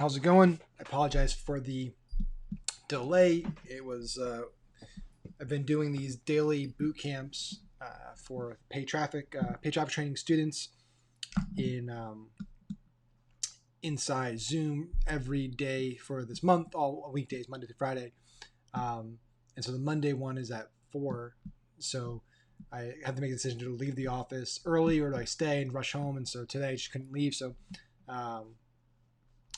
How's it going? I apologize for the delay. I've been doing these daily boot camps for pay traffic training students in inside Zoom every day for this month, all weekdays, Monday through Friday. And so the Monday one is at 4. So I had to make a decision to leave the office early or do I stay and rush home. And so today I just couldn't leave. Um,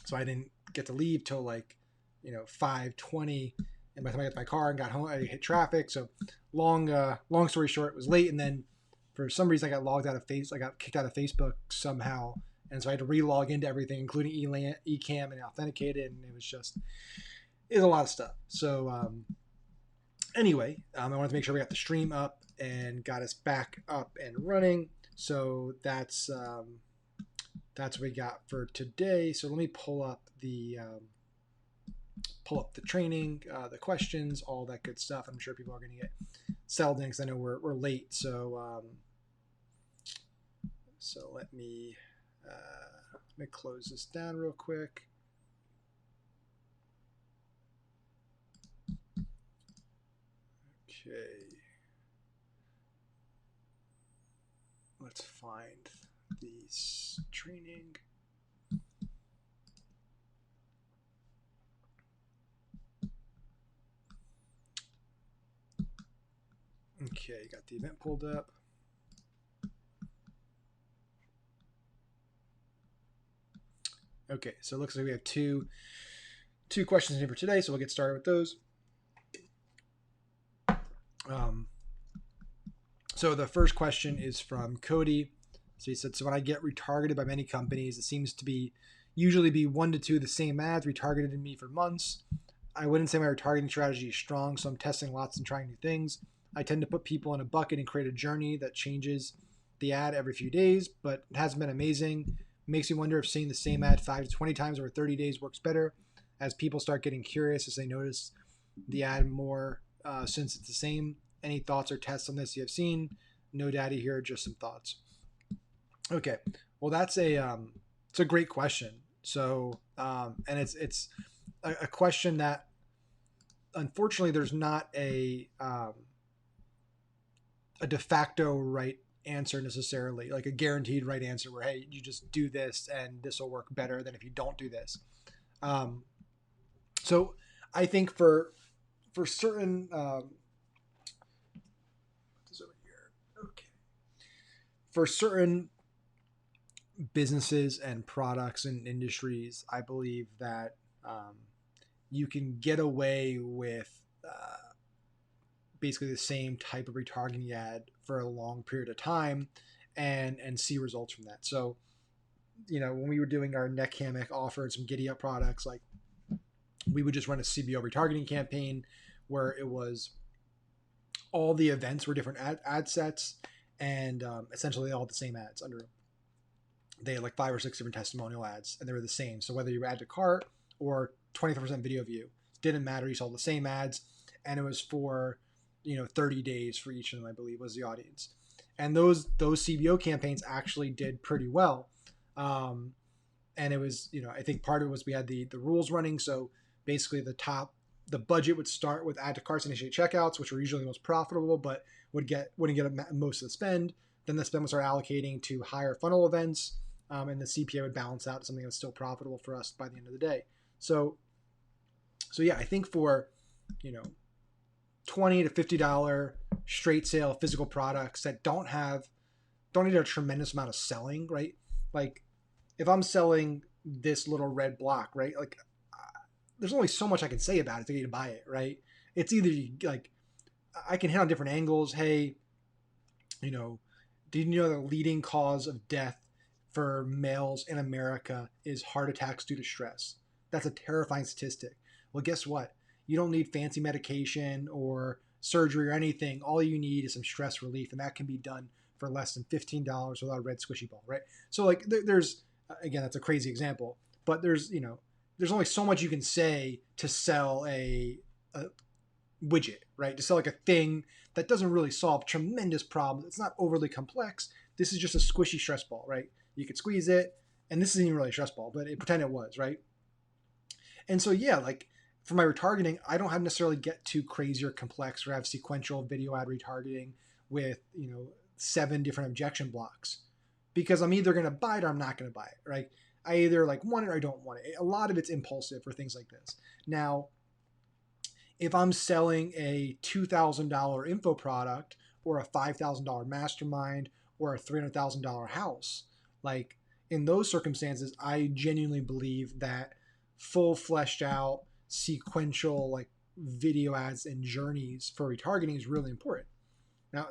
so I didn't get to leave till 5:20, and by the time I got to my car and got home, I hit traffic. So long story short, it was late, and then for some reason I got kicked out of Facebook somehow, and so I had to re-log into everything, including Ecamm, and authenticate it, and it's a lot of stuff. So anyway, I wanted to make sure we got the stream up and got us back up and running. So that's what we got for today. So let me pull up the training, the questions, all that good stuff. I'm sure people are going to get settled in because I know we're late. So let me close this down real quick. Okay. Let's find this training. Okay, got the event pulled up. Okay, so it looks like we have two questions in for today, so we'll get started with those. So the first question is from Cody. So he said, so when I get retargeted by many companies, it seems to usually be 1 to 2 the same ads retargeted me for months. I wouldn't say my retargeting strategy is strong, so I'm testing lots and trying new things. I tend to put people in a bucket and create a journey that changes the ad every few days, but it hasn't been amazing. Makes me wonder if seeing the same ad 5 to 20 times over 30 days works better as people start getting curious as they notice the ad more since it's the same. Any thoughts or tests on this you have seen? No data here, just some thoughts. Okay, well that's it's a great question. So and it's a question that unfortunately there's not a de facto right answer necessarily, like a guaranteed right answer where hey, you just do this and this will work better than if you don't do this. So I think for certain for certain businesses and products and industries, I believe that you can get away with basically the same type of retargeting ad for a long period of time and see results from that. So, when we were doing our neck hammock offer and some Giddy Up products, like we would just run a CBO retargeting campaign where it was all the events were different ad sets and essentially all the same ads under them. They had like 5 or 6 different testimonial ads and they were the same. So whether you add to cart or 25% video view, didn't matter. You saw the same ads and it was for, 30 days for each of them, I believe was the audience. And those CBO campaigns actually did pretty well. And it was, I think part of it was we had the rules running. So basically the budget would start with add to carts and initiate checkouts, which were usually the most profitable, but wouldn't get most of the spend. Then the spend would start allocating to higher funnel events, and the CPA would balance out to something that's still profitable for us by the end of the day. So yeah, I think for $20 to $50 straight sale physical products that don't need a tremendous amount of selling, right? Like if I'm selling this little red block, right? Like there's only so much I can say about it to get you to buy it, right? It's either like I can hit on different angles. Hey, did you know the leading cause of death for males in America is heart attacks due to stress? That's a terrifying statistic. Well, guess what? You don't need fancy medication or surgery or anything. All you need is some stress relief, and that can be done for less than $15 without a red squishy ball, right? So like there's, again, that's a crazy example, but there's only so much you can say to sell a widget, right? To sell like a thing that doesn't really solve tremendous problems. It's not overly complex. This is just a squishy stress ball, right? You could squeeze it, and this isn't even really a stress ball, but pretend it was, right? And so, yeah, like for my retargeting, I don't have necessarily get too crazy or complex or have sequential video ad retargeting with, 7 different objection blocks, because I'm either going to buy it or I'm not going to buy it, right? I either like want it or I don't want it. A lot of it's impulsive for things like this. Now, if I'm selling a $2,000 info product or a $5,000 mastermind or a $300,000 house, like in those circumstances, I genuinely believe that full fleshed out sequential like video ads and journeys for retargeting is really important.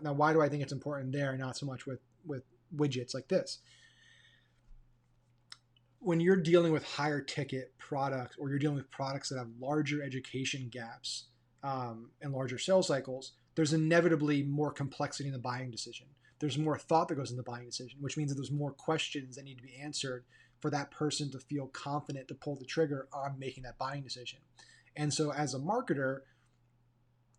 Now, why do I think it's important there, and not so much with widgets like this? When you're dealing with higher ticket products, or you're dealing with products that have larger education gaps and larger sales cycles, there's inevitably more complexity in the buying decision. There's more thought that goes in the buying decision, which means that there's more questions that need to be answered for that person to feel confident to pull the trigger on making that buying decision. And so, as a marketer,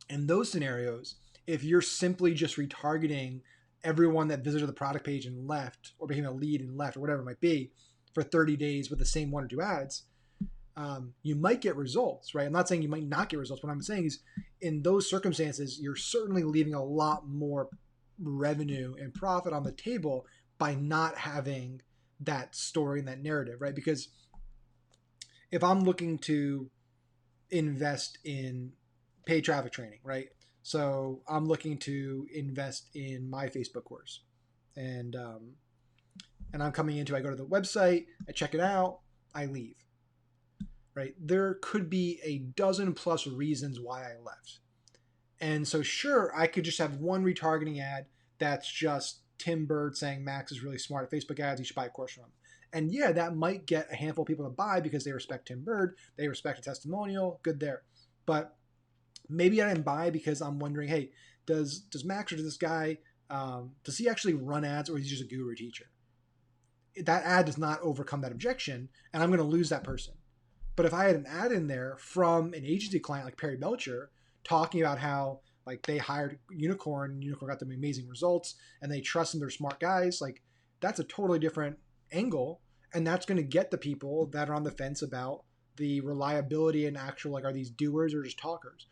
in those scenarios, if you're simply just retargeting everyone that visited the product page and left, or became a lead and left, or whatever it might be, for 30 days with the same 1 or 2 ads, you might get results, right? I'm not saying you might not get results. What I'm saying is, in those circumstances, you're certainly leaving a lot more revenue and profit on the table by not having that story and that narrative, right? Because if I'm looking to invest in paid traffic training, right? So I'm looking to invest in my Facebook course, and I'm coming into, I go to the website, I check it out, I leave, right? There could be a dozen plus reasons why I left. And so, sure, I could just have one retargeting ad that's just Tim Bird saying Max is really smart at Facebook ads, you should buy a course from him. And yeah, that might get a handful of people to buy because they respect Tim Bird, they respect a testimonial, good there. But maybe I didn't buy because I'm wondering, hey, does Max, or does this guy, does he actually run ads, or is he just a guru teacher? That ad does not overcome that objection, and I'm going to lose that person. But if I had an ad in there from an agency client like Perry Belcher talking about how like they hired Unicorn and Unicorn got them amazing results and they trust them, they're smart guys, like that's a totally different angle, and that's going to get the people that are on the fence about the reliability and actual, like, are these doers or just talkers?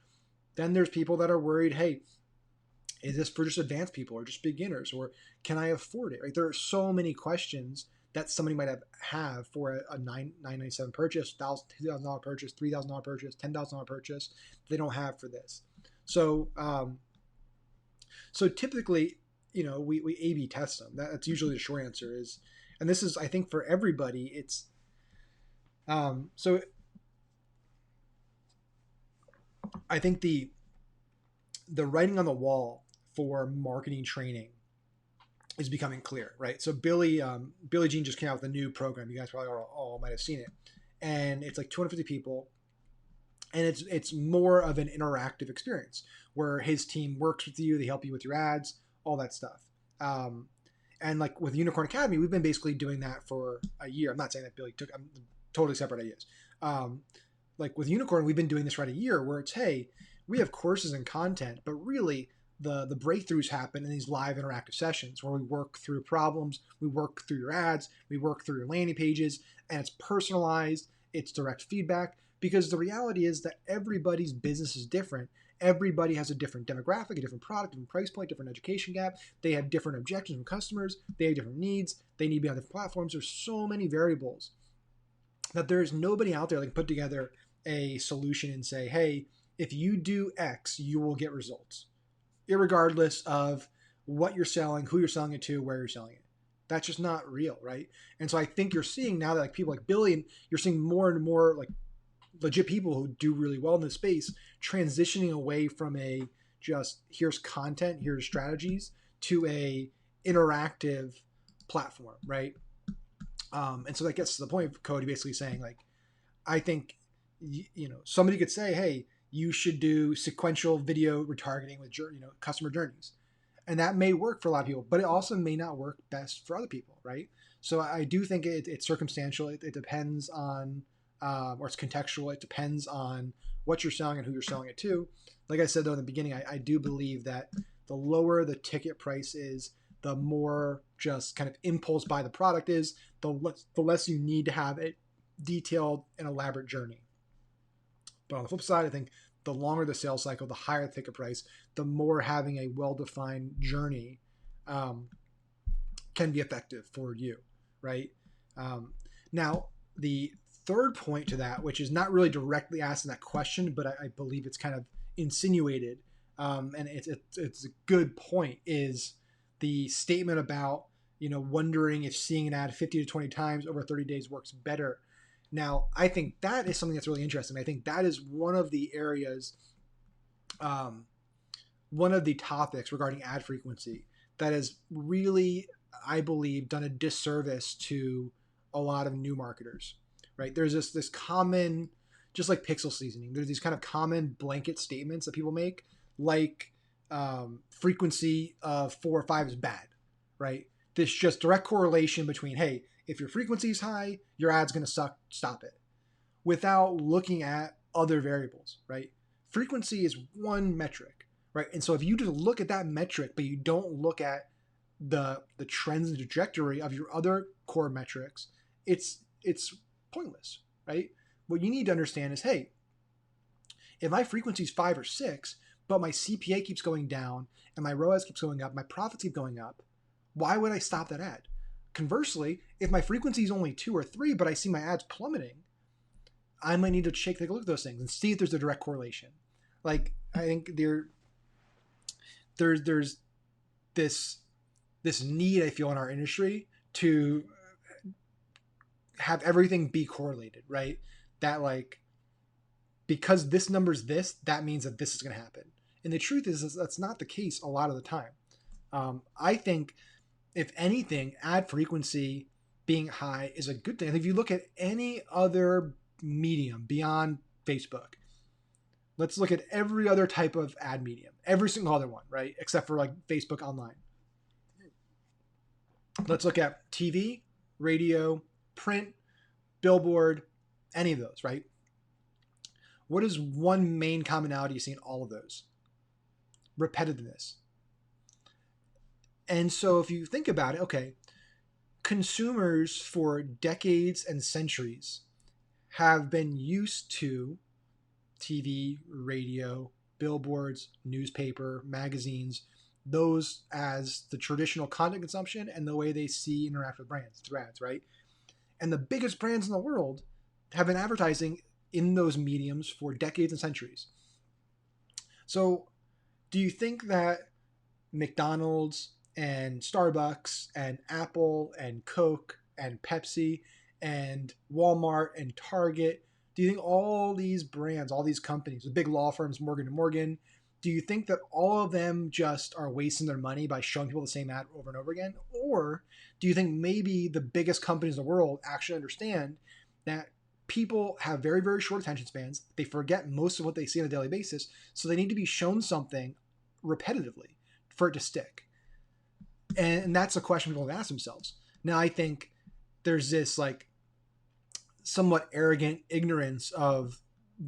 Then there's people that are worried, hey, is this for just advanced people or just beginners, or can I afford it? Right? There are so many questions that somebody might have for a $997 purchase, $2,000 purchase, $3,000 purchase, $10,000 purchase they don't have for this. So so typically, we A/B test them. That's usually the short answer is, and this is, I think, for everybody. It's so I think the writing on the wall for marketing training is becoming clear, right? So Billy Jean just came out with a new program. You guys probably all might have seen it, and it's like 250 people, and it's more of an interactive experience where his team works with you, they help you with your ads, all that stuff. And like with Unicorn Academy, we've been basically doing that for a year. I'm not saying that Billy took, I'm totally separate ideas. Like with Unicorn, we've been doing this for a year, where it's, hey, we have courses and content, but really the breakthroughs happen in these live interactive sessions where we work through problems, we work through your ads, we work through your landing pages, and it's personalized, it's direct feedback, because the reality is that everybody's business is different. Everybody has a different demographic, a different product, different price point, different education gap. They have different objections from customers. They have different needs. They need to be on different platforms. There's so many variables that there's nobody out there that can put together a solution and say, hey, if you do X, you will get results, irregardless of what you're selling, who you're selling it to, where you're selling it. That's just not real, right? And so I think you're seeing now that like people like Billy, and you're seeing more and more like legit people who do really well in this space transitioning away from a just here's content, here's strategies, to a interactive platform, right? And so that gets to the point of Cody basically saying, like, I think somebody could say, hey, you should do sequential video retargeting with customer journeys, and that may work for a lot of people, but it also may not work best for other people, right? So I do think it's circumstantial. It depends on, or it's contextual. It depends on what you're selling and who you're selling it to. Like I said though in the beginning, I do believe that the lower the ticket price is, the more just kind of impulse buy the product is, the less you need to have a detailed and elaborate journey. But on the flip side, I think the longer the sales cycle, the higher the ticket price, the more having a well-defined journey um, can be effective for you, right? Um, Now, the third point to that, which is not really directly asking that question, but I believe it's kind of insinuated, and it's a good point, is the statement about wondering if seeing an ad 50 to 20 times over 30 days works better. Now, I think that is something that's really interesting. I think that is one of the areas, um, one of the topics regarding ad frequency that has really, I believe, done a disservice to a lot of new marketers. Right? There's this common, just like pixel seasoning. There's these kind of common blanket statements that people make, like frequency of 4 or 5 is bad. Right? This just direct correlation between, hey, if your frequency is high, your ad's going to suck. Stop it. Without looking at other variables. Right? Frequency is one metric, right? And so if you just look at that metric, but you don't look at the trends and trajectory of your other core metrics, it's pointless, right? What you need to understand is, hey, if my frequency is 5 or 6, but my CPA keeps going down and my ROAS keeps going up, my profits keep going up, why would I stop that ad? Conversely, if my frequency is only 2 or 3, but I see my ads plummeting, I might need to take a look at those things and see if there's a direct correlation. Like, I think there's this need, I feel, in our industry to have everything be correlated, right? That, like, because this number's this, that means that this is going to happen. And the truth is that's not the case a lot of the time. I think, if anything, ad frequency being high is a good thing. If you look at any other medium beyond Facebook, let's look at every other type of ad medium, every single other one, right? Except for like Facebook online. Let's look at TV, radio, print, billboard, any of those, right? What is one main commonality you see in all of those? Repetitiveness. And so if you think about it, okay, consumers for decades and centuries have been used to TV, radio, billboards, newspaper, magazines, those as the traditional content consumption and the way they see interact with brands through ads, right? And the biggest brands in the world have been advertising in those mediums for decades and centuries. So do you think that McDonald's and Starbucks and Apple and Coke and Pepsi and Walmart and Target, do you think all these brands, all these companies, the big law firms, Morgan & Morgan, do you think that all of them just are wasting their money by showing people the same ad over and over again? Or do you think maybe the biggest companies in the world actually understand that people have very, very short attention spans, they forget most of what they see on a daily basis, so they need to be shown something repetitively for it to stick? And that's a question people have asked themselves. Now, I think there's this like somewhat arrogant ignorance of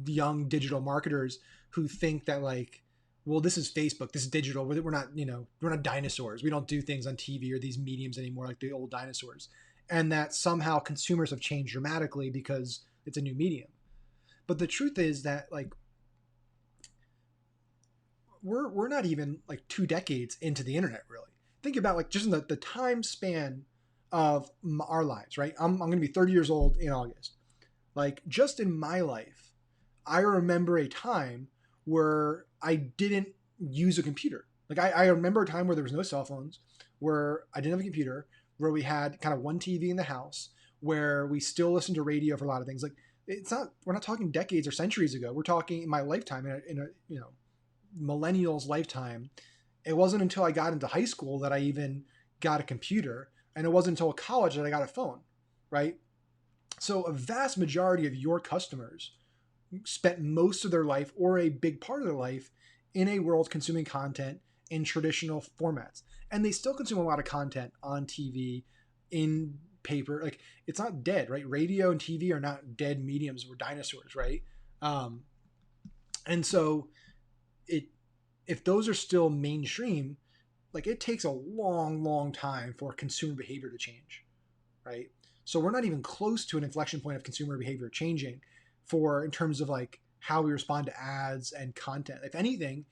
young digital marketers who think that, like, well, this is Facebook, this is digital. We're not, we're not dinosaurs. We don't do things on TV or these mediums anymore like the old dinosaurs. And that somehow consumers have changed dramatically because it's a new medium. But the truth is that, like, we're not even like 2 decades into the internet, really. Think about, like, just in the time span of our lives, right? I'm going to be 30 years old in August. Like, just in my life, I remember a time where I didn't use a computer. Like, I remember a time where there was no cell phones, where I didn't have a computer, where we had kind of one TV in the house, where we still listened to radio for a lot of things. Like, we're not talking decades or centuries ago. We're talking in my lifetime, in a millennial's lifetime. It wasn't until I got into high school that I even got a computer, and it wasn't until college that I got a phone, right? So a vast majority of your customers spent most of their life, or a big part of their life, in a world consuming content in traditional formats. And they still consume a lot of content on TV, in paper. Like, it's not dead, right? Radio and TV are not dead mediums. We're dinosaurs, right? And so if those are still mainstream, like, it takes a long, long time for consumer behavior to change, right? So we're not even close to an inflection point of consumer behavior changing in terms of, like, how we respond to ads and content. If anything,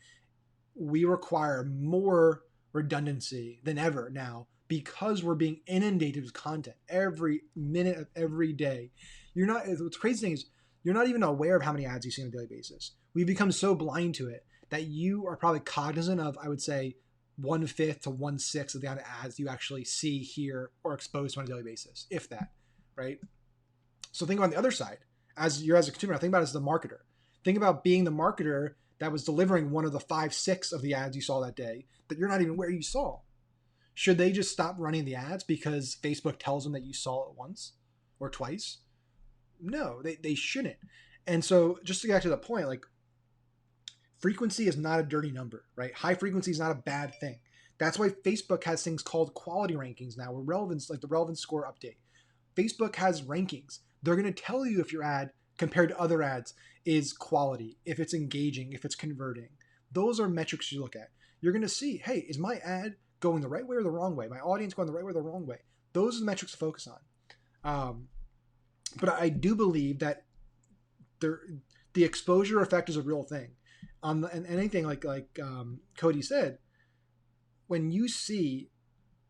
we require more redundancy than ever now because we're being inundated with content every minute of every day. You're not, what's crazy thing is you're not even aware of how many ads you see on a daily basis. We've become so blind to it that you are probably cognizant of, I would say, 1/5 to 1/6 of the amount of ads you actually see, hear, or exposed to on a daily basis, if that, right? So think about the other side. As a consumer, think about it as the marketer. Think about being the marketer that was delivering one of the 5, 6 of the ads you saw that day that you're not even aware you saw. Should they just stop running the ads because Facebook tells them that you saw it once or twice? No, they shouldn't. And so just to get back to the point, like, frequency is not a dirty number, right? High frequency is not a bad thing. That's why Facebook has things called quality rankings now, where relevance, like the relevance score update. Facebook has rankings. They're going to tell you if your ad compared to other ads is quality, if it's engaging, if it's converting. Those are metrics you look at. You're going to see, hey, is my ad going the right way or the wrong way? My audience going the right way or the wrong way? Those are the metrics to focus on. But I do believe that the exposure effect is a real thing. And anything like Cody said, when you see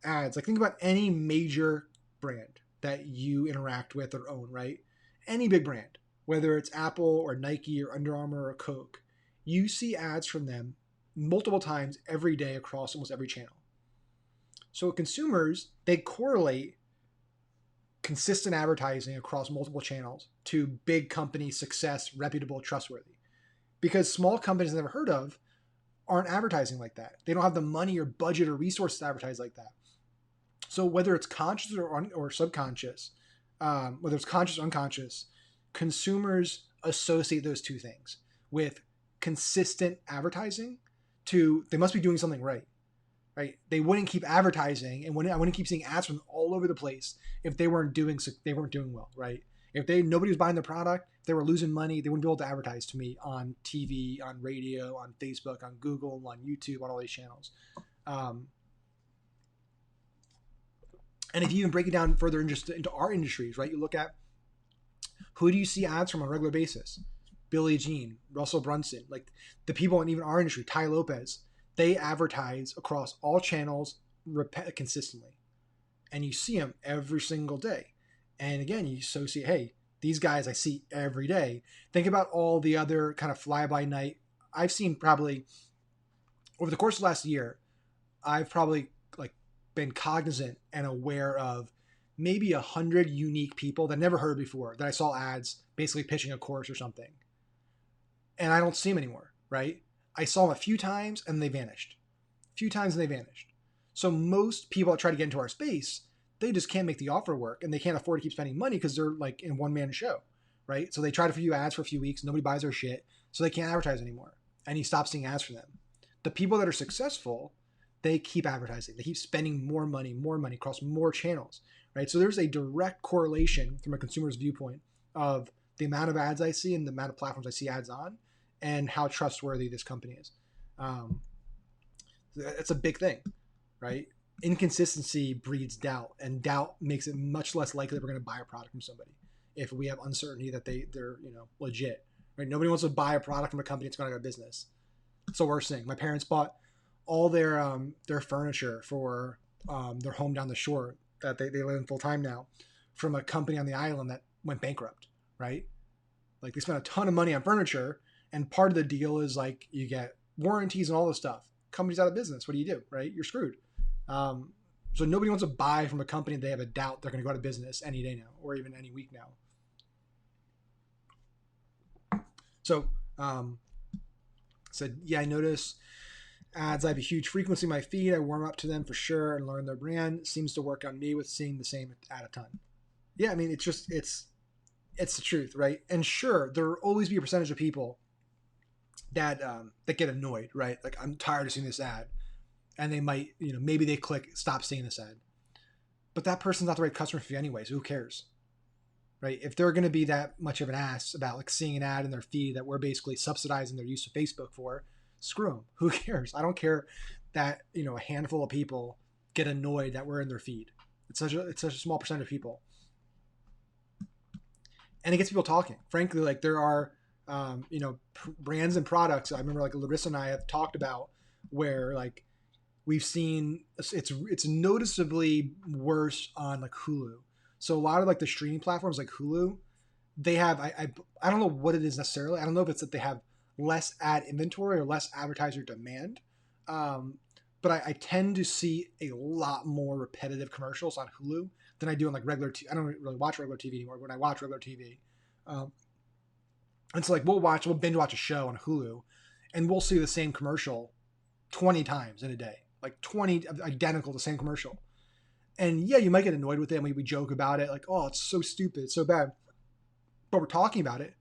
ads, like think about any major brand that you interact with or own, right? Any big brand, whether it's Apple or Nike or Under Armour or Coke, you see ads from them multiple times every day across almost every channel. So consumers, they correlate consistent advertising across multiple channels to big company success, reputable, trustworthy. Because small companies I've never heard of aren't advertising like that. They don't have the money or budget or resources to advertise like that. So whether it's conscious or subconscious, whether it's conscious or unconscious, consumers associate those two things with consistent advertising to they must be doing something right. They wouldn't keep advertising, and I wouldn't keep seeing ads from all over the place if they weren't doing well, right? If nobody was buying the product, if they were losing money, they wouldn't be able to advertise to me on TV, on radio, on Facebook, on Google, on YouTube, on all these channels. And if you even break it down further into our industries, right? You look at who do you see ads from on a regular basis? Billie Jean, Russell Brunson, like the people in even our industry, Ty Lopez, they advertise across all channels consistently. And you see them every single day. And again, you associate, hey, these guys I see every day. Think about all the other kind of fly-by-night. I've seen probably, over the course of the last year, I've probably like been cognizant and aware of maybe 100 unique people that I never heard before, that I saw ads basically pitching a course or something. And I don't see them anymore, right? I saw them a few times and they vanished. A few times and they vanished. So most people that try to get into our space, they just can't make the offer work and they can't afford to keep spending money because they're like in one-man show, right? So they try to few ads for a few weeks, nobody buys their shit, so they can't advertise anymore. And you stop seeing ads from them. The people that are successful, they keep advertising. They keep spending more money across more channels, right? So there's a direct correlation from a consumer's viewpoint of the amount of ads I see and the amount of platforms I see ads on and how trustworthy this company is. That's a big thing, right? Inconsistency breeds doubt, and doubt makes it much less likely that we're going to buy a product from somebody if we have uncertainty that they're legit, right? Nobody wants to buy a product from a company that's going to go out of business. It's the worst thing. My parents bought all their furniture for their home down the shore that they live in full time now from a company on the island that went bankrupt, right? Like they spent a ton of money on furniture, and part of the deal is like you get warranties and all this stuff. Company's out of business. What do you do, right? You're screwed. So nobody wants to buy from a company they have a doubt they're going to go out of business any day now, or even any week now. So, said, yeah, I notice ads. I have a huge frequency in my feed. I warm up to them for sure and learn their brand. Seems to work on me with seeing the same ad a ton. Yeah, I mean, it's the truth, right? And sure, there will always be a percentage of people that get annoyed, right? Like, I'm tired of seeing this ad. And they might, maybe they click stop seeing this ad. But that person's not the right customer for you anyway, so who cares? Right? If they're going to be that much of an ass about like seeing an ad in their feed that we're basically subsidizing their use of Facebook for, screw them. Who cares? I don't care that, a handful of people get annoyed that we're in their feed. It's such a small percent of people. And it gets people talking. Frankly, like there are brands and products. I remember like Larissa and I have talked about where like we've seen it's noticeably worse on like Hulu. So a lot of like the streaming platforms like Hulu, they have I don't know what it is necessarily. I don't know if it's that they have less ad inventory or less advertiser demand. Um, but I tend to see a lot more repetitive commercials on Hulu than I do on like regular TV. I don't really watch regular TV anymore. When I watch regular TV, um, and so like we'll binge watch a show on Hulu, and we'll see the same commercial 20 times in a day, like 20 identical, the same commercial. And yeah, you might get annoyed with it. And we joke about it, like, oh, it's so stupid, it's so bad. But we're talking about it.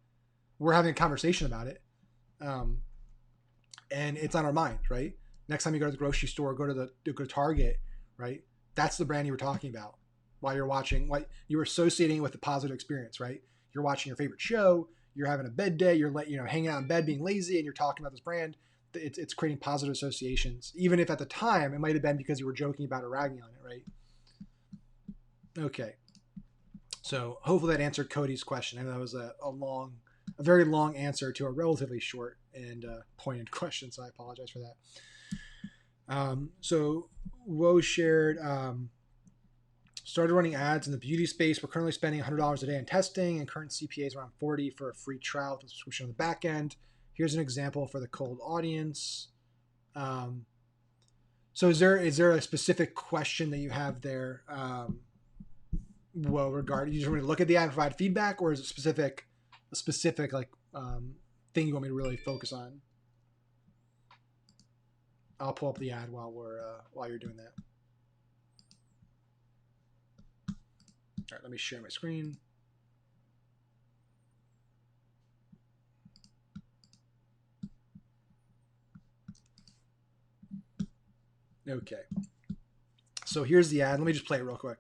We're having a conversation about it. Um, and it's on our mind, right? Next time you go to the grocery store, go to Target, right? That's the brand you were talking about while you're watching, like you were associating it with a positive experience, right? You're watching your favorite show, you're having a bed day, you're hanging out in bed being lazy, and you're talking about this brand. It's creating positive associations, even if at the time it might have been because you were joking about it, ragging on it, right? Okay, so hopefully that answered Cody's question. I know that was a very long answer to a relatively short and poignant question, so I apologize for that. So Woe shared, started running ads in the beauty space. We're currently spending $100 a day in testing, and current CPA is around 40 for a free trial with a subscription on the back end. Here's an example for the cold audience. So is there a specific question that you have there? Regarding, you just want me to look at the ad and provide feedback, or is it a specific like thing you want me to really focus on? I'll pull up the ad while you're doing that. All right, let me share my screen. Okay. So here's the ad. Let me just play it real quick.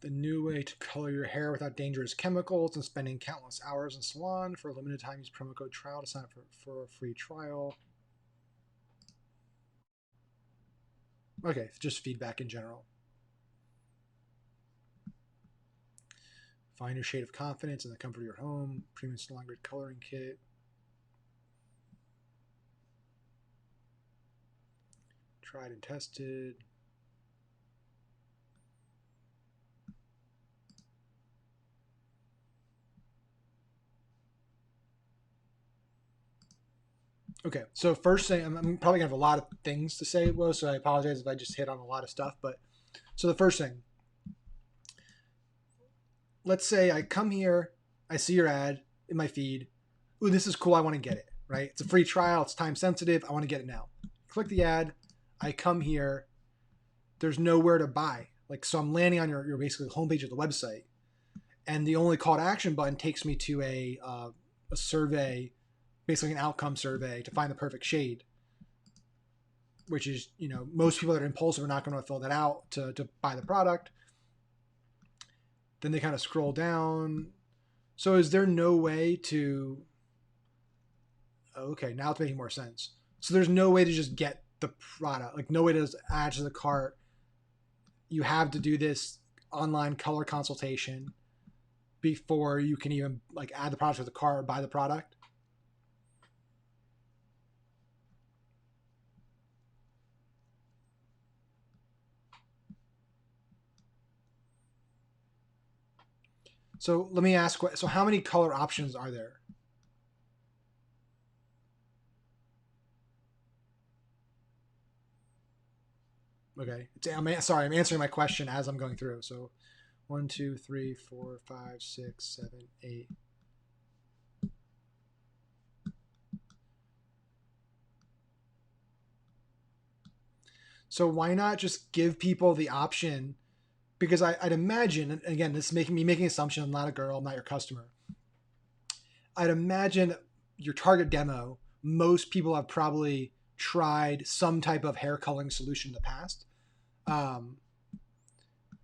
The new way to color your hair without dangerous chemicals and spending countless hours in salon. For a limited time, use promo code trial to sign up for a free trial. Okay, just feedback in general. Find your shade of confidence in the comfort of your home. Premium salon grade coloring kit. Tried and tested. Okay, so first thing, I'm probably gonna have a lot of things to say, Will, so I apologize if I just hit on a lot of stuff. But so the first thing, let's say I come here, I see your ad in my feed. Ooh, this is cool. I want to get it. Right? It's a free trial. It's time sensitive. I want to get it now. Click the ad. I come here. There's nowhere to buy. Like, so I'm landing on your basically homepage of the website, and the only call to action button takes me to a survey, basically an outcome survey to find the perfect shade. Which is, most people that are impulsive are not going to fill that out to buy the product. Then they kind of scroll down. So is there no way to... Okay, now it's making more sense. So there's no way to just get the product, like no way to just add to the cart. You have to do this online color consultation before you can even like add the product to the cart or buy the product. So let me ask, so how many color options are there? Okay, I'm answering my question as I'm going through. So 1, 2, 3, 4, 5, 6, 7, 8. So why not just give people the option? Because I'd imagine, and again, this is making an assumption. I'm not a girl. I'm not your customer. I'd imagine your target demo, most people have probably tried some type of hair coloring solution in the past. And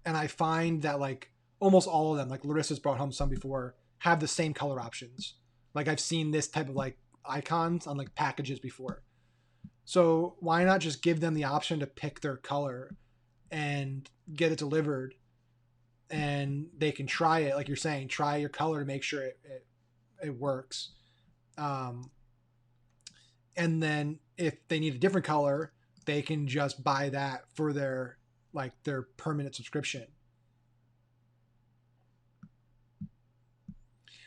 I find that like almost all of them, like Larissa's brought home some before, have the same color options. Like I've seen this type of like icons on like packages before. So why not just give them the option to pick their color and get it delivered, and they can try it, like you're saying, try your color to make sure it works. Um, and then if they need a different color, they can just buy that for their permanent subscription.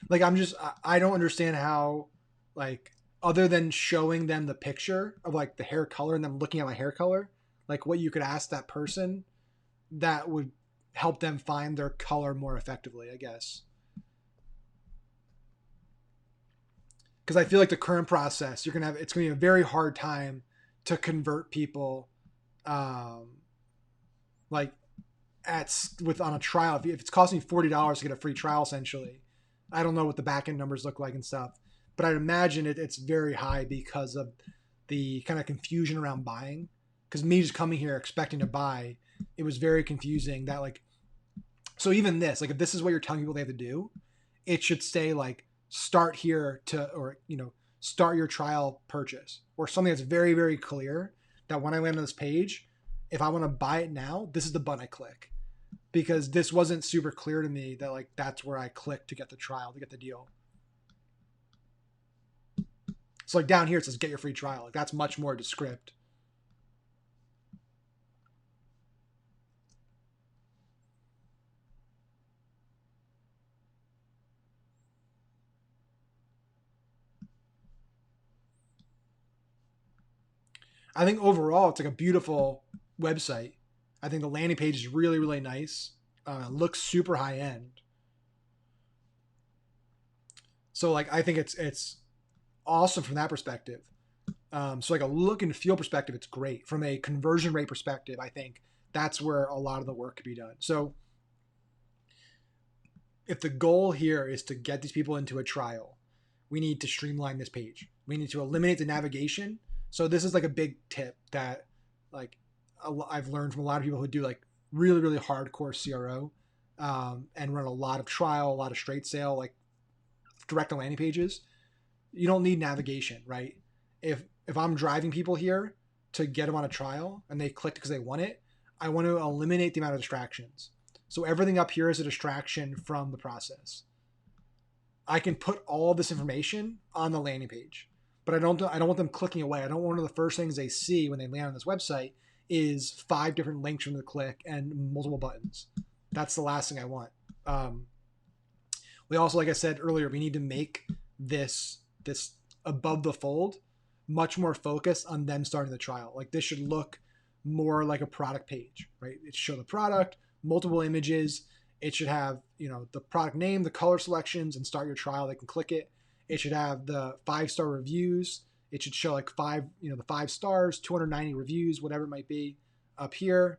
Like I don't understand how, like, other than showing them the picture of like the hair color and them looking at my hair color, like what you could ask that person that would help them find their color more effectively, I guess. Because I feel like the current process, it's gonna be a very hard time to convert people, um, like with on a trial. If it's costing $40 to get a free trial, essentially, I don't know what the back end numbers look like and stuff, but I'd imagine it's very high because of the kind of confusion around buying. Because me just coming here expecting to buy, it was very confusing. That like, so even this, like, if this is what you're telling people they have to do, it should say like start here to, or start your trial purchase, or something that's very very clear that when I land on this page, if I want to buy it now, this is the button I click, because this wasn't super clear to me that like that's where I click to get the trial, to get the deal. So like down here it says get your free trial. Like that's much more descript. I think overall it's like a beautiful website. I think the landing page is really really nice. Looks super high end. So like I think it's awesome from that perspective. So like a look and feel perspective, it's great. From a conversion rate perspective, I think that's where a lot of the work could be done. So if the goal here is to get these people into a trial, we need to streamline this page. We need to eliminate the navigation. So this is like a big tip that like I've learned from a lot of people who do like really really hardcore CRO, and run a lot of trial, a lot of straight sale, like direct to landing pages. You don't need navigation, right? If I'm driving people here to get them on a trial and they clicked because they want it, I want to eliminate the amount of distractions. So everything up here is a distraction from the process. I can put all this information on the landing page, but I don't want them clicking away. I don't want one of the first things they see when they land on this website is 5 different links from the click and multiple buttons. That's the last thing I want. We also, like I said earlier, we need to make this above the fold much more focused on them starting the trial. Like this should look more like a product page, right? It should show the product, multiple images. It should have, the product name, the color selections, and start your trial. They can click it. It should have the 5-star reviews. It should show like the 5 stars, 290 reviews, whatever it might be up here.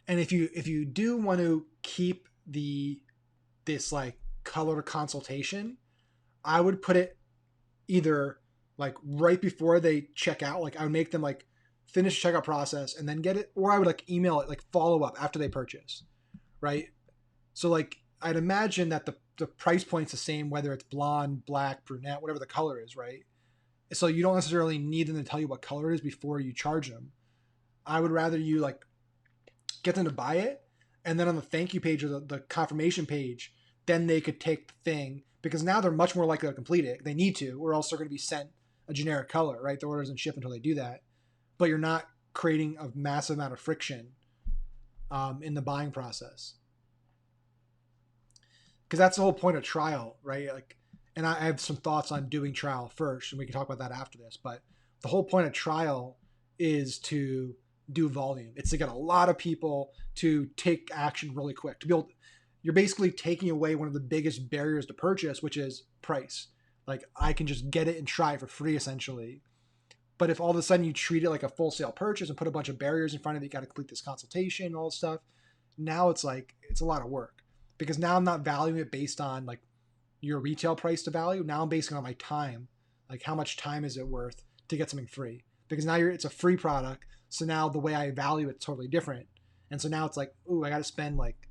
And if you do want to keep this like color consultation, I would put it either like right before they check out. Like I would make them like finish the checkout process and then get it, or I would like email it, like follow up after they purchase, right? So like I'd imagine that the price point's the same whether it's blonde, black, brunette, whatever the color is, right? So you don't necessarily need them to tell you what color it is before you charge them. I would rather you like get them to buy it, and then on the thank you page or the confirmation page, then they could take the thing, because now they're much more likely to complete it. They need to, or else they're going to be sent a generic color, right? The order doesn't ship until they do that. But you're not creating a massive amount of friction in the buying process, because that's the whole point of trial, right? Like, and I have some thoughts on doing trial first, and we can talk about that after this. But the whole point of trial is to do volume. It's to get a lot of people to take action really quick. You're basically taking away one of the biggest barriers to purchase, which is price. Like I can just get it and try it for free, essentially. But if all of a sudden you treat it like a full sale purchase and put a bunch of barriers in front of it, you got to complete this consultation, all this stuff. Now it's like it's a lot of work, because now I'm not valuing it based on like your retail price to value. Now I'm basing it on my time Like how much time is it worth to get something free? Because now it's a free product. So now the way I value it's totally different. And so now it's like, ooh, I got to spend like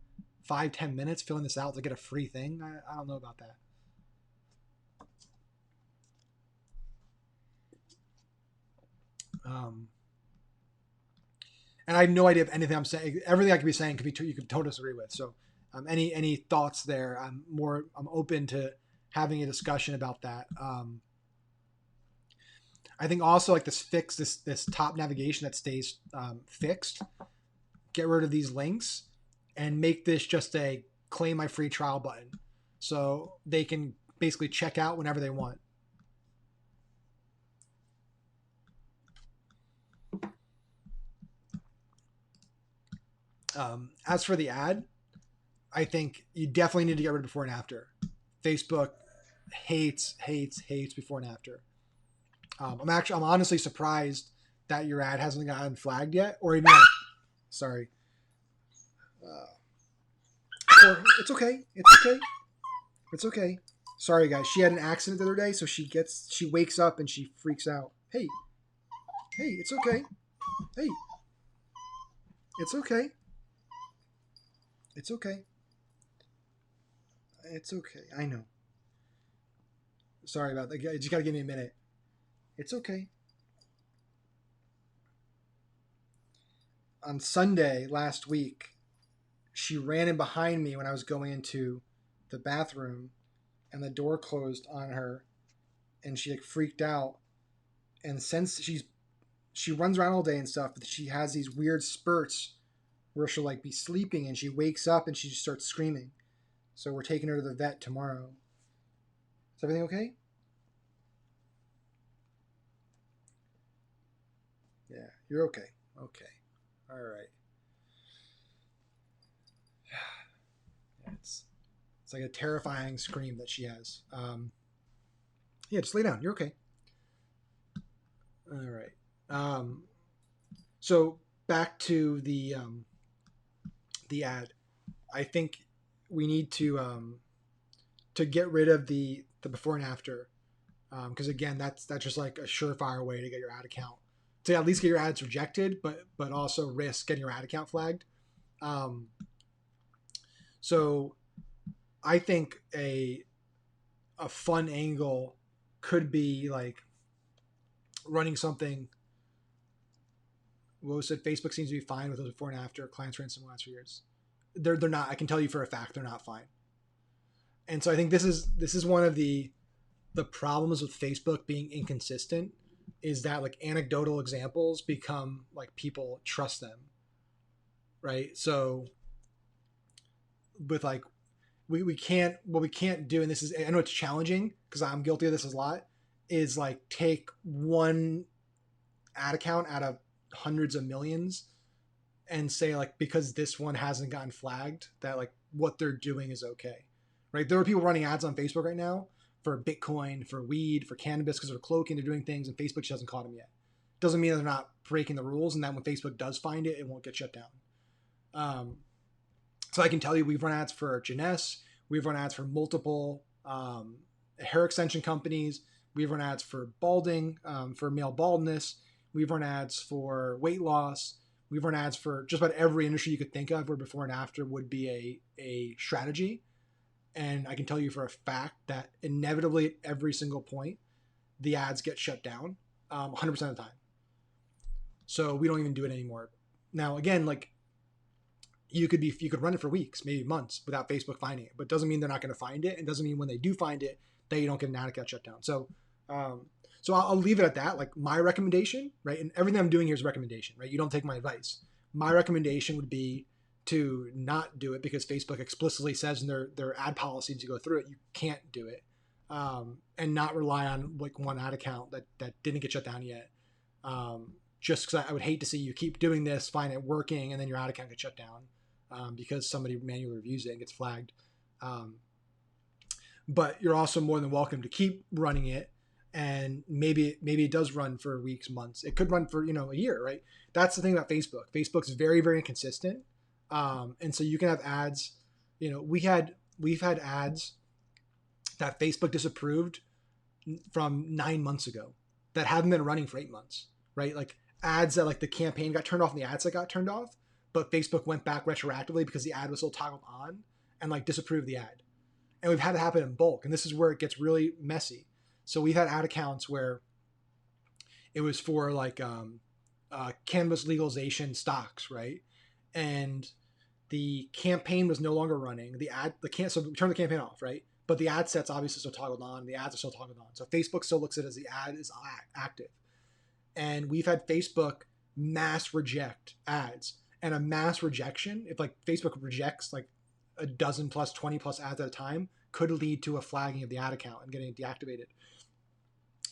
5-10 minutes filling this out to get a free thing. I don't know about that. Um, and I have no idea if anything I'm saying, everything I could be saying could be you could totally disagree with. So, any thoughts there? I'm open to having a discussion about that. I think also like this top navigation that stays fixed. Get rid of these links and make this just a claim my free trial button, so they can basically check out whenever they want. As for the ad, I think you definitely need to get rid of before and after. Facebook hates before and after. I'm honestly surprised that your ad hasn't gotten flagged yet, or even sorry. Or it's okay. It's okay. It's okay. Sorry guys. She had an accident the other day, so she wakes up and she freaks out. Hey, it's okay. Hey, it's okay. It's okay. It's okay. I know. Sorry about that. You just gotta give me a minute. It's okay. On Sunday last week, she ran in behind me when I was going into the bathroom, and the door closed on her, and she like freaked out. And since she runs around all day and stuff, but she has these weird spurts where she'll like be sleeping and she wakes up and she just starts screaming. So we're taking her to the vet tomorrow. Is everything okay? Yeah, you're okay. Okay. All right. Yeah, it's like a terrifying scream that she has. Yeah, just lay down. You're okay. All right. So back to the ad. I think we need to get rid of the before and after, because again, that's just like a surefire way to get your ad account, to at least get your ads rejected, but also risk getting your ad account flagged. Um, so I think a fun angle could be like running something. What was it? Facebook seems to be fine with those before and after. Clients ran some last 4 years. They're not. I can tell you for a fact they're not fine. And so I think this is one of the problems with Facebook being inconsistent, is that like anecdotal examples become like people trust them, right? So with like we can't, what we can't do, and this is, I know it's challenging because I'm guilty of this a lot, is like take one ad account out of hundreds of millions and say like, because this one hasn't gotten flagged, that like what they're doing is okay, right? There are people running ads on Facebook right now for Bitcoin, for weed, for cannabis, because they're cloaking, they're doing things, and Facebook just hasn't caught them yet. Doesn't mean they're not breaking the rules, and that when Facebook does find it, it won't get shut down. So I can tell you, we've run ads for Jeunesse, we've run ads for multiple hair extension companies, we've run ads for balding, for male baldness, we've run ads for weight loss, we've run ads for just about every industry you could think of where before and after would be a strategy. And I can tell you for a fact that inevitably at every single point, the ads get shut down 100% of the time. So we don't even do it anymore. Now, again, like you could run it for weeks, maybe months without Facebook finding it, but it doesn't mean they're not going to find it. And doesn't mean when they do find it that you don't get an ad account shut down. So, I'll leave it at that. Like my recommendation, right? And everything I'm doing here is a recommendation, right? You don't take my advice. My recommendation would be to not do it, because Facebook explicitly says in their ad policy to go through it, you can't do it, and not rely on like one ad account that didn't get shut down yet. Just because I would hate to see you keep doing this, find it working, and then your ad account gets shut down because somebody manually reviews it and gets flagged. But you're also more than welcome to keep running it, and maybe it does run for weeks, months. It could run for a year, right? That's the thing about Facebook. Facebook's very, very inconsistent. And so you can have ads. We've had ads that Facebook disapproved from 9 months ago that haven't been running for 8 months, right? Like ads that like the campaign got turned off and the ads that got turned off, but Facebook went back retroactively because the ad was still toggled on and like disapproved the ad. And we've had it happen in bulk. And this is where it gets really messy. So we've had ad accounts where it was for like cannabis legalization stocks, right? And the campaign was no longer running. So we turned the campaign off, right? But the ad set's obviously still toggled on. The ads are still toggled on. So Facebook still looks at it as the ad is active. And we've had Facebook mass reject ads. And a mass rejection, if like Facebook rejects like a dozen plus, 20 plus ads at a time, could lead to a flagging of the ad account and getting it deactivated.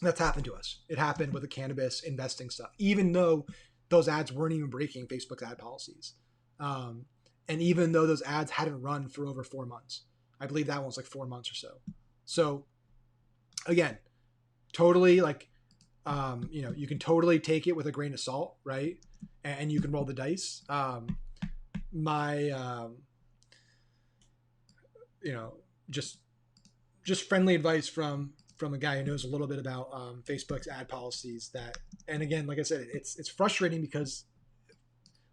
That's happened to us. It happened with the cannabis investing stuff, even though those ads weren't even breaking Facebook's ad policies. And even though those ads hadn't run for over 4 months, I believe that one was like 4 months or so. So again, totally like, you can totally take it with a grain of salt, right? And you can roll the dice. Just friendly advice from a guy who knows a little bit about Facebook's ad policies. That, and again, like I said, it's frustrating because,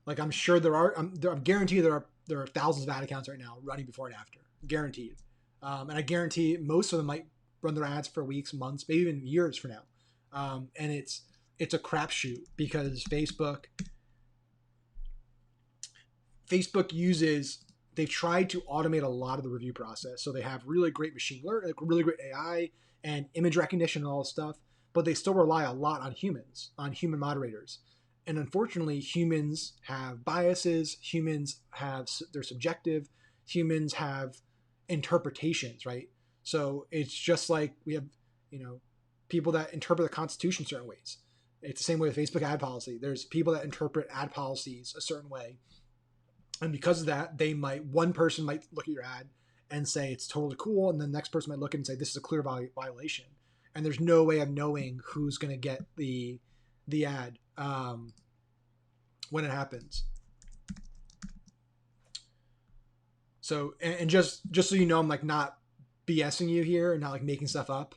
like, I'm sure I'm guaranteed there are thousands of ad accounts right now running before and after, guaranteed, and I guarantee most of them might run their ads for weeks, months, maybe even years for now, and it's a crapshoot because Facebook uses. They've tried to automate a lot of the review process. So they have really great machine learning, like really great AI and image recognition and all this stuff, but they still rely a lot on humans, on human moderators. And unfortunately, humans have biases, they're subjective, humans have interpretations, right? So it's just like we have, people that interpret the Constitution certain ways. It's the same way with Facebook ad policy. There's people that interpret ad policies a certain way. And because of that, one person might look at your ad and say it's totally cool, and the next person might look and say this is a clear violation. And there's no way of knowing who's going to get the ad when it happens. So, and just so you know, I'm like not BSing you here and not like making stuff up.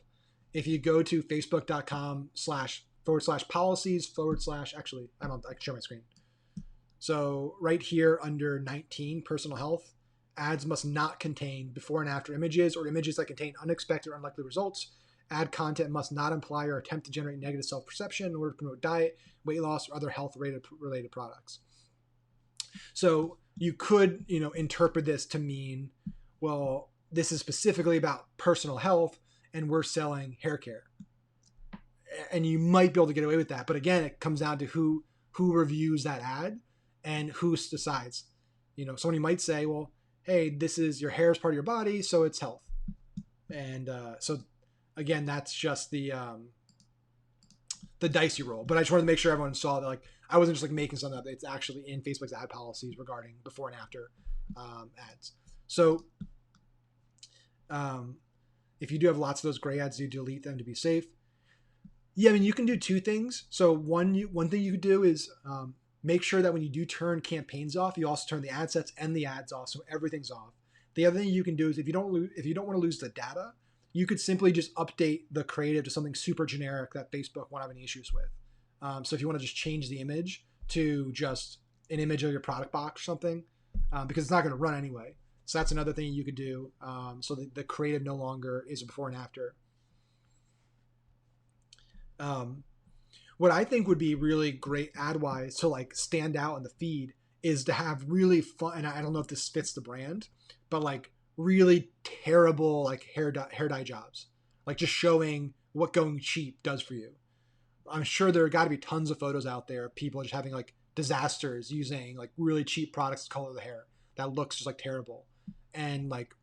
If you go to facebook.com//policies/ actually, I can share my screen. So right here under 19, personal health, ads must not contain before and after images or images that contain unexpected or unlikely results. Ad content must not imply or attempt to generate negative self-perception in order to promote diet, weight loss, or other health-related products. So you could, interpret this to mean, well, this is specifically about personal health and we're selling hair care. And you might be able to get away with that. But again, it comes down to who reviews that ad and who decides. Somebody might say, well, hey, this is your hair is part of your body, so it's health. And so again, that's just the dice you roll. But I just wanted to make sure everyone saw that, like, I wasn't just like making something up. It's actually in Facebook's ad policies regarding before and after ads. So if you do have lots of those gray ads, you delete them to be safe. Yeah, I mean, you can do two things. So one thing you could do is make sure that when you do turn campaigns off, you also turn the ad sets and the ads off, so everything's off. The other thing you can do is if you don't want to lose the data, you could simply just update the creative to something super generic that Facebook won't have any issues with. So if you want to just change the image to just an image of your product box or something, because it's not going to run anyway. So that's another thing you could do, so that the creative no longer is a before and after. What I think would be really great ad-wise to like stand out in the feed is to have really fun, and I don't know if this fits the brand, but like really terrible like hair dye jobs, like just showing what going cheap does for you. I'm sure there got to be tons of photos out there of people just having like disasters using like really cheap products to color the hair that looks just like terrible, and like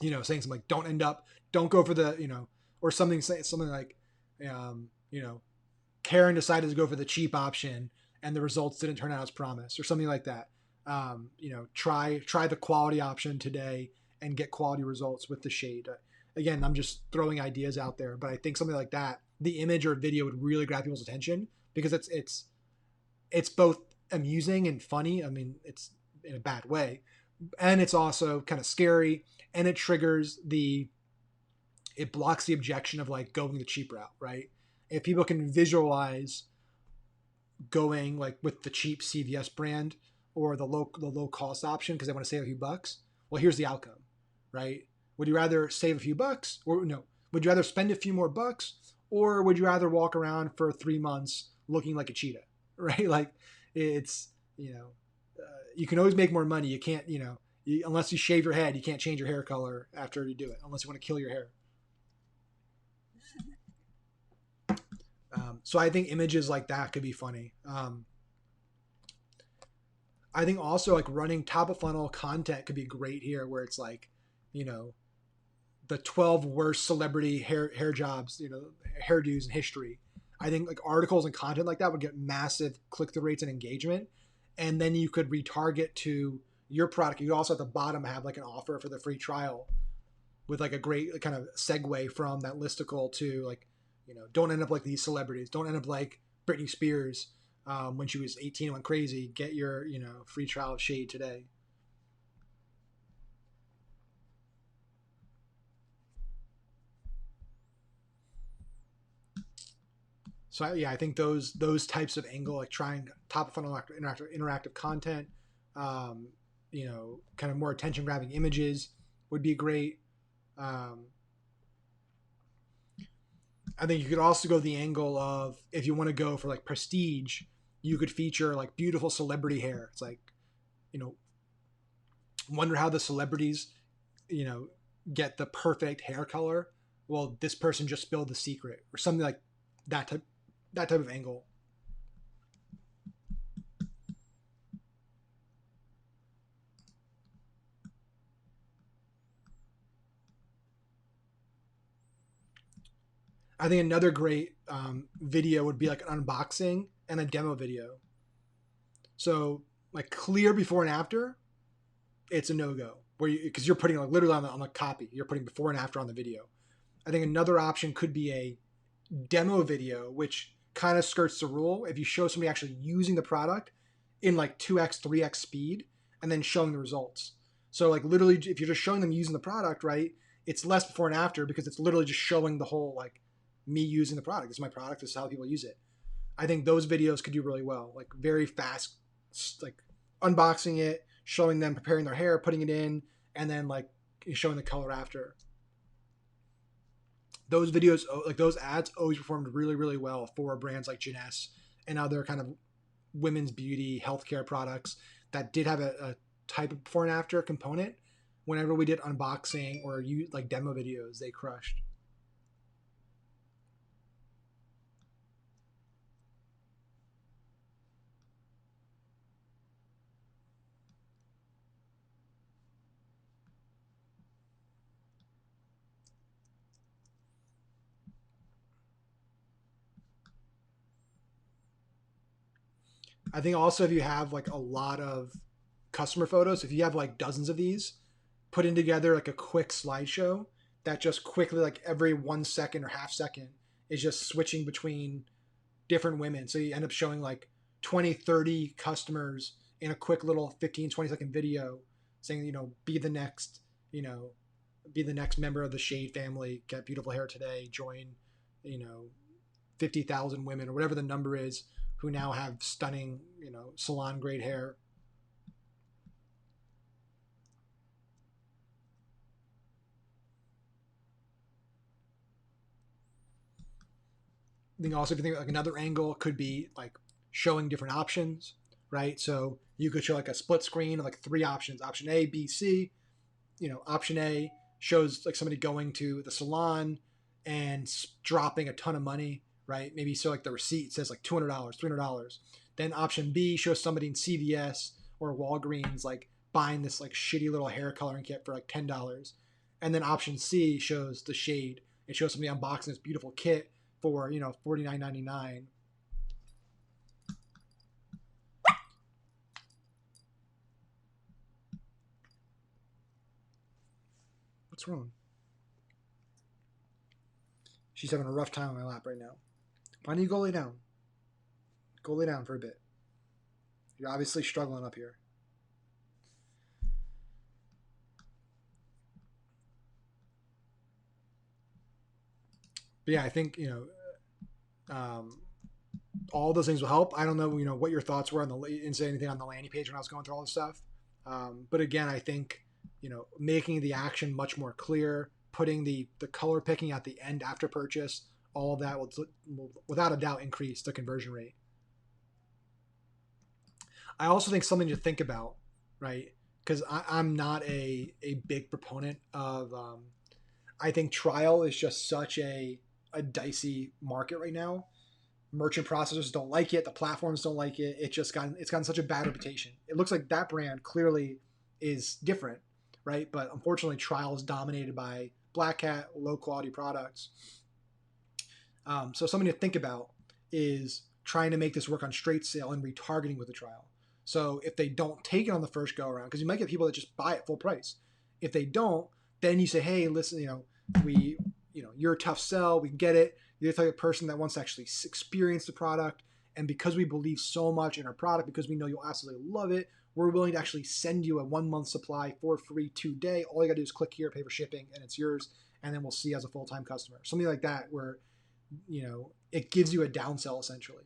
saying something like don't go for the or something like Karen decided to go for the cheap option and the results didn't turn out as promised, or something like that. Try the quality option today and get quality results with the shade. Again, I'm just throwing ideas out there, but I think something like that, the image or video would really grab people's attention because it's both amusing and funny. I mean, it's in a bad way, and it's also kind of scary, and it triggers the it blocks the objection of like going the cheap route, right? If people can visualize going like with the cheap CVS brand or the low cost option because they want to save a few bucks, well, here's the outcome, right? Would you rather save a few bucks, or no? Would you rather spend a few more bucks, or would you rather walk around for 3 months looking like a cheetah, right? Like it's you can always make more money. You can't unless you shave your head, you can't change your hair color after you do it unless you want to kill your hair. So I think images like that could be funny. I think also like running top of funnel content could be great here, where it's like, you know, the 12 worst celebrity hair jobs, hairdos in history. I think like articles and content like that would get massive click through rates and engagement, and then you could retarget to your product. You also at the bottom have like an offer for the free trial with like a great kind of segue from that listicle to like, don't end up like these celebrities. Don't end up like Britney Spears when she was 18 and went crazy. Get your free trial of Shade today. So yeah, I think those types of angle, like trying top of funnel interactive content, kind of more attention grabbing images would be great. Um, I think you could also go the angle of if you want to go for like prestige, you could feature like beautiful celebrity hair. It's like, you know, wonder how the celebrities, you know, get the perfect hair color. Well, this person just spilled the secret or something like that type of angle. I think another great video would be like an unboxing and a demo video. So like clear before and after, it's a no go. Where because you're putting like literally on the copy, you're putting before and after on the video. I think another option could be a demo video, which kind of skirts the rule. If you show somebody actually using the product in like 2x, 3x speed, and then showing the results. So like literally, if you're just showing them using the product, right, it's less before and after because it's literally just showing the whole like me using the product. This is my product. This is how people use it. I think those videos could do really well, like very fast, like unboxing it, showing them preparing their hair, putting it in, and then like showing the color after. Those videos, like those ads, always performed really, really well for brands like Jeunesse and other kind of women's beauty healthcare products that did have a type of before and after component. Whenever we did unboxing or like demo videos, they crushed. I think also if you have like a lot of customer photos, if you have like dozens of these, putting together like a quick slideshow that just quickly like every 1 second or half second is just switching between different women. So you end up showing like 20, 30 customers in a quick little 15, 20-second video saying, be the next, you know, be the next member of the Shade family, get beautiful hair today, join, you know, 50,000 women or whatever the number is who now have stunning, salon grade hair. I think also if you think like another angle could be like showing different options, right? So you could show like a split screen of like three options, option A, B, C. Option A shows like somebody going to the salon and dropping a ton of money, right? Maybe so like the receipt says like $200, $300. Then option B shows somebody in CVS or Walgreens like buying this like shitty little hair coloring kit for like $10. And then option C shows the Shade. It shows somebody unboxing this beautiful kit for $49.99. What's wrong? She's having a rough time on my lap right now. Why don't you go lay down? Go lay down for a bit. You're obviously struggling up here. but yeah, I think um, all those things will help. I don't know what your thoughts were on the and say anything on the landing page when I was going through all this stuff. But again, I think making the action much more clear, putting the color picking at the end after purchase, all of that will without a doubt increase the conversion rate. I also think something to think about, right? Because I'm not a big proponent of. I think trial is just such a dicey market right now. Merchant processors don't like it. The platforms don't like it. It's gotten such a bad reputation. It looks like that brand clearly is different, right? But unfortunately, trial is dominated by Black Hat, low quality products. So something to think about is trying to make this work on straight sale and retargeting with the trial. So if they don't take it on the first go around, because you might get people that just buy it full price. If they don't, then you say, hey, listen, you're a tough sell. We get it. You're the type of person that wants to actually experience the product. And because we believe so much in our product, because we know you'll absolutely love it, we're willing to actually send you a 1 month supply for free today. All you got to do is click here, pay for shipping, and it's yours. And then we'll see you as a full-time customer. Something like that where it gives you a downsell essentially.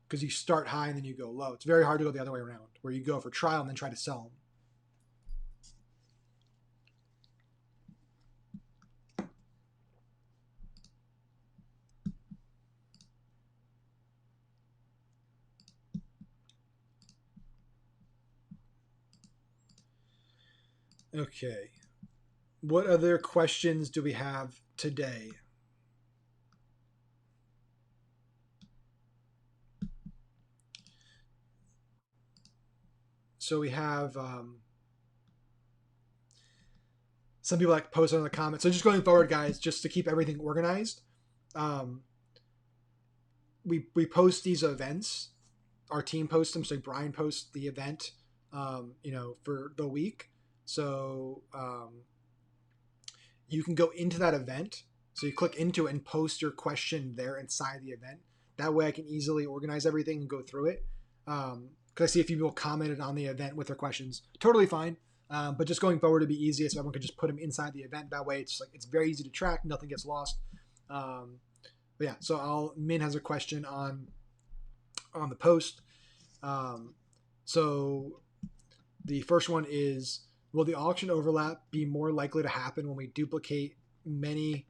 Because you start high and then you go low. It's very hard to go the other way around, where you go for trial and then try to sell them. Okay. What other questions do we have today? So we have some people like post on the comments. So just going forward, guys, just to keep everything organized, um, we post these events. Our team posts them. So Brian posts the event, for the week. So you can go into that event. So you click into it and post your question there inside the event. That way I can easily organize everything and go through it. Because I see a few people commented on the event with their questions. Totally fine. But just going forward to be easiest, so everyone can just put them inside the event. That way it's very easy to track. Nothing gets lost. But yeah, so Min has a question on the post. So the first one is, will the auction overlap be more likely to happen when we duplicate many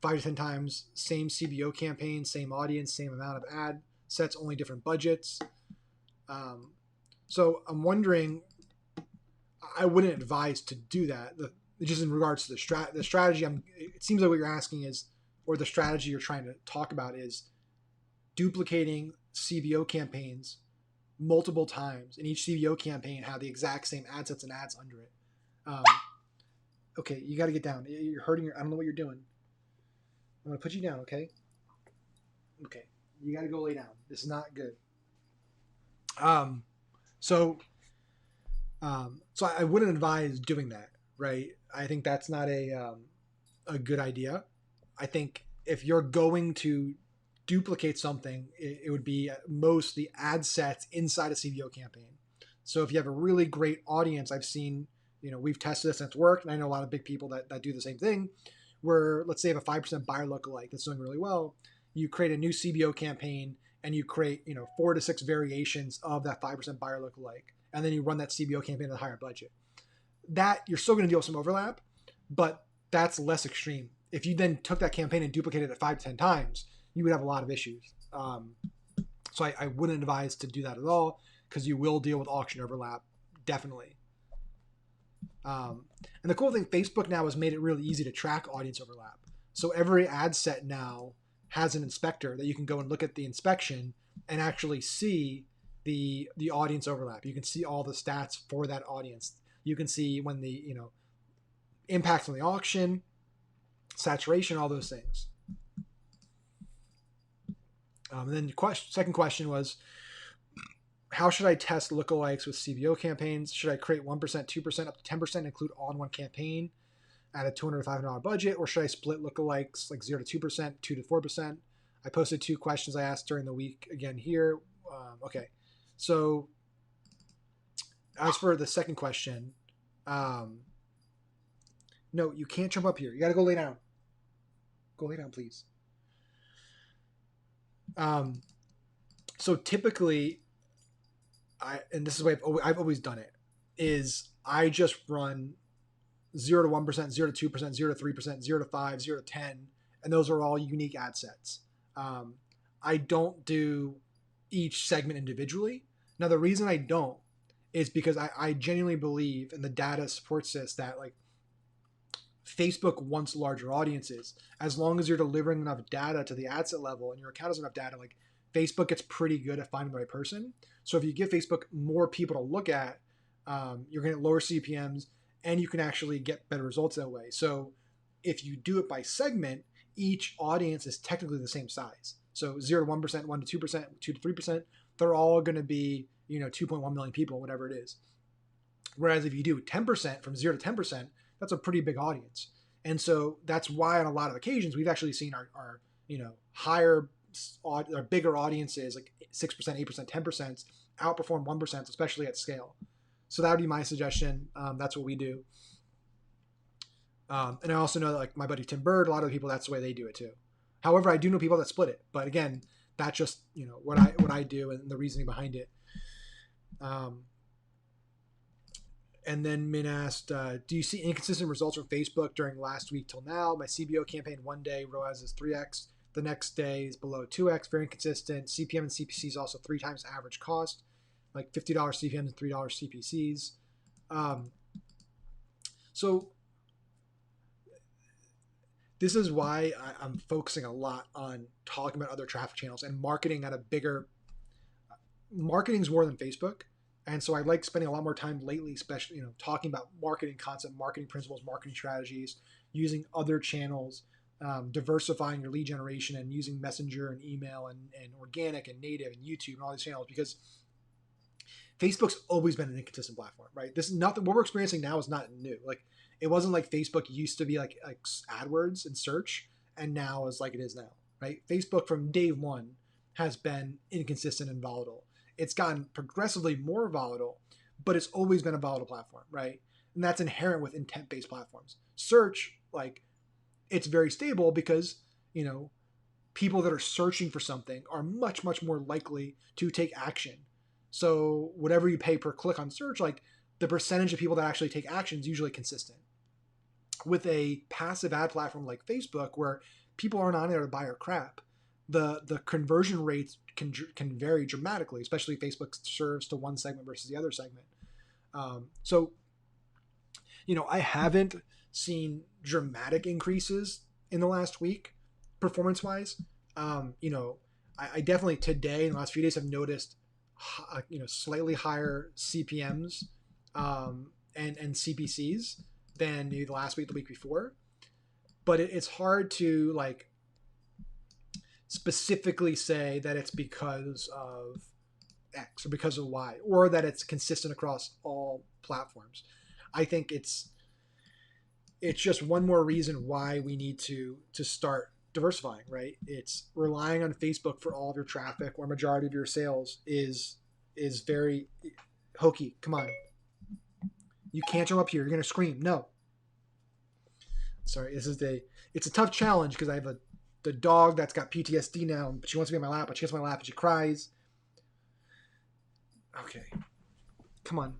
5 to 10 times same CBO campaign, same audience, same amount of ad sets, only different budgets? So I'm wondering, I wouldn't advise to do that. Just in regards to the strategy, it seems like what you're asking is, or the strategy you're trying to talk about is duplicating CBO campaigns multiple times, and each CBO campaign have the exact same ad sets and ads under it. Okay, you got to get down. You're hurting I don't know what you're doing. I'm going to put you down, okay? Okay. You got to go lay down. This is not good. So I wouldn't advise doing that, right? I think that's not a good idea. I think if you're going to duplicate something, it would be at most the ad sets inside a CBO campaign. So if you have a really great audience, I've seen, we've tested this and it's worked, and I know a lot of big people that do the same thing, where let's say you have a 5% buyer lookalike that's doing really well, you create a new CBO campaign and you create 4 to 6 variations of that 5% buyer lookalike, and then you run that CBO campaign at a higher budget. That you're still going to deal with some overlap, but that's less extreme. If you then took that campaign and duplicated it 5 to 10 times, you would have a lot of issues. So I wouldn't advise to do that at all, because you will deal with auction overlap, definitely. And the cool thing, Facebook now has made it really easy to track audience overlap. So every ad set now has an inspector that you can go and look at the inspection and actually see the audience overlap. You can see all the stats for that audience. You can see when the impact on the auction, saturation, all those things. And then the second question was, how should I test lookalikes with CBO campaigns? Should I create 1%, 2%, up to 10%, include all in one campaign at a $200 or $500 budget? Or should I split lookalikes like 0 to 2%, 2 to 4%? I posted 2 questions I asked during the week again here. Okay. So as for the second question, No, you can't jump up here. You got to go lay down. Go lay down, please. So typically, and this is the way I've always done it, is I just run 0 to 1%, 0 to 2%, 0 to 3%, 0 to 5, 0 to 10, and those are all unique ad sets. I don't do each segment individually. Now, the reason I don't is because I genuinely believe, and the data supports this, that like Facebook wants larger audiences. As long as you're delivering enough data to the ad set level and your account has enough data, like Facebook gets pretty good at finding the right person. So if you give Facebook more people to look at, you're going to lower CPMs and you can actually get better results that way. So if you do it by segment, each audience is technically the same size. So 0 to 1%, 1 to 2%, 2 to 3%, they're all going to be, 2.1 million people, whatever it is. Whereas if you do 10% from 0 to 10%, that's a pretty big audience. And so that's why on a lot of occasions we've actually seen our higher or bigger audiences like 6%, 8%, 10% outperform 1%, especially at scale. So that would be my suggestion. That's what we do. And I also know that like my buddy Tim Bird, a lot of the people, that's the way they do it too. However, I do know people that split it. But again, that's just what I do and the reasoning behind it. And then Min asked, do you see inconsistent results from Facebook during last week till now? My CBO campaign one day ROAS is 3x. The next day is below 2x. Very inconsistent. CPM and CPC is also 3 times average cost, like $50 CPM and $3 CPCs. So this is why I'm focusing a lot on talking about other traffic channels and marketing at a bigger – marketing's more than Facebook. And so I like spending a lot more time lately, especially, talking about marketing concept, marketing principles, marketing strategies, using other channels, diversifying your lead generation and using Messenger and email and organic and native and YouTube and all these channels, because Facebook's always been an inconsistent platform, right? This is nothing. What we're experiencing now is not new. Like it wasn't like Facebook used to be like AdWords and search, and now is like it is now, right? Facebook from day one has been inconsistent and volatile. It's gotten progressively more volatile, but it's always been a volatile platform, right? And that's inherent with intent-based platforms. Search, like, it's very stable because, people that are searching for something are much, much more likely to take action. So whatever you pay per click on search, like the percentage of people that actually take action is usually consistent. With a passive ad platform like Facebook, where people aren't on there to buy our crap, the conversion rates can vary dramatically, especially if Facebook serves to one segment versus the other segment. So I haven't seen dramatic increases in the last week, performance-wise. I definitely today in the last few days have noticed, slightly higher CPMs and CPCs than maybe the last week, the week before. But it's hard to like specifically say that it's because of X or because of Y, or that it's consistent across all platforms. I think it's just one more reason why we need to start diversifying, right? It's relying on Facebook for all of your traffic or majority of your sales is very hokey. Come on. You can't jump up here. You're going to scream. No. Sorry, it's a tough challenge because I have the dog that's got PTSD now, but she wants to be on my lap, but she gets on my lap and she cries. Okay. Come on.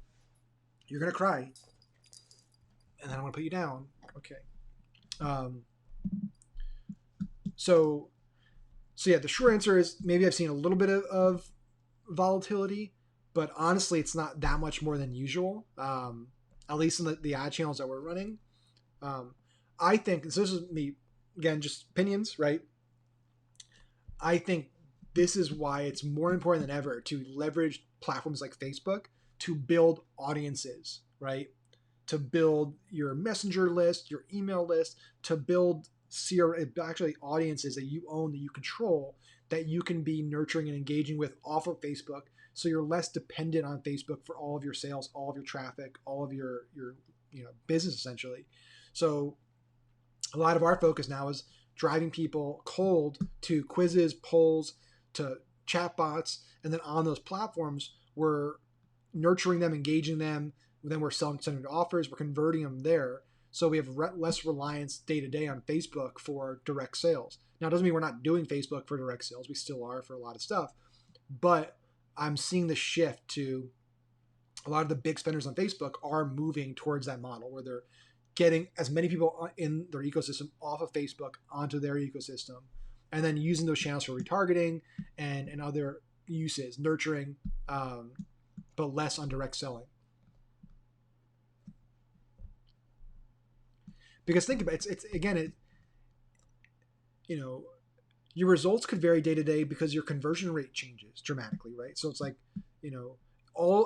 You're going to cry. And then I'm going to put you down. Okay. So yeah, the short answer is maybe I've seen a little bit of volatility, but honestly, it's not that much more than usual, at least in the ad channels that we're running. I think, so this is me, again, just opinions, right? I think this is why it's more important than ever to leverage platforms like Facebook to build audiences, right? To build your messenger list, your email list, to build actually audiences that you own, that you control, that you can be nurturing and engaging with off of Facebook. So you're less dependent on Facebook for all of your sales, all of your traffic, all of your business essentially. So a lot of our focus now is driving people cold to quizzes, polls, to chatbots, and then on those platforms, we're nurturing them, engaging them. Then we're sending offers, we're converting them there. So we have less reliance day to day on Facebook for direct sales. Now, it doesn't mean we're not doing Facebook for direct sales. We still are for a lot of stuff. But I'm seeing the shift to a lot of the big spenders on Facebook are moving towards that model where they're getting as many people in their ecosystem off of Facebook onto their ecosystem, and then using those channels for retargeting and other uses, nurturing, but less on direct selling. Because think about it, it's again, you know, your results could vary day to day because your conversion rate changes dramatically, right? So it's like,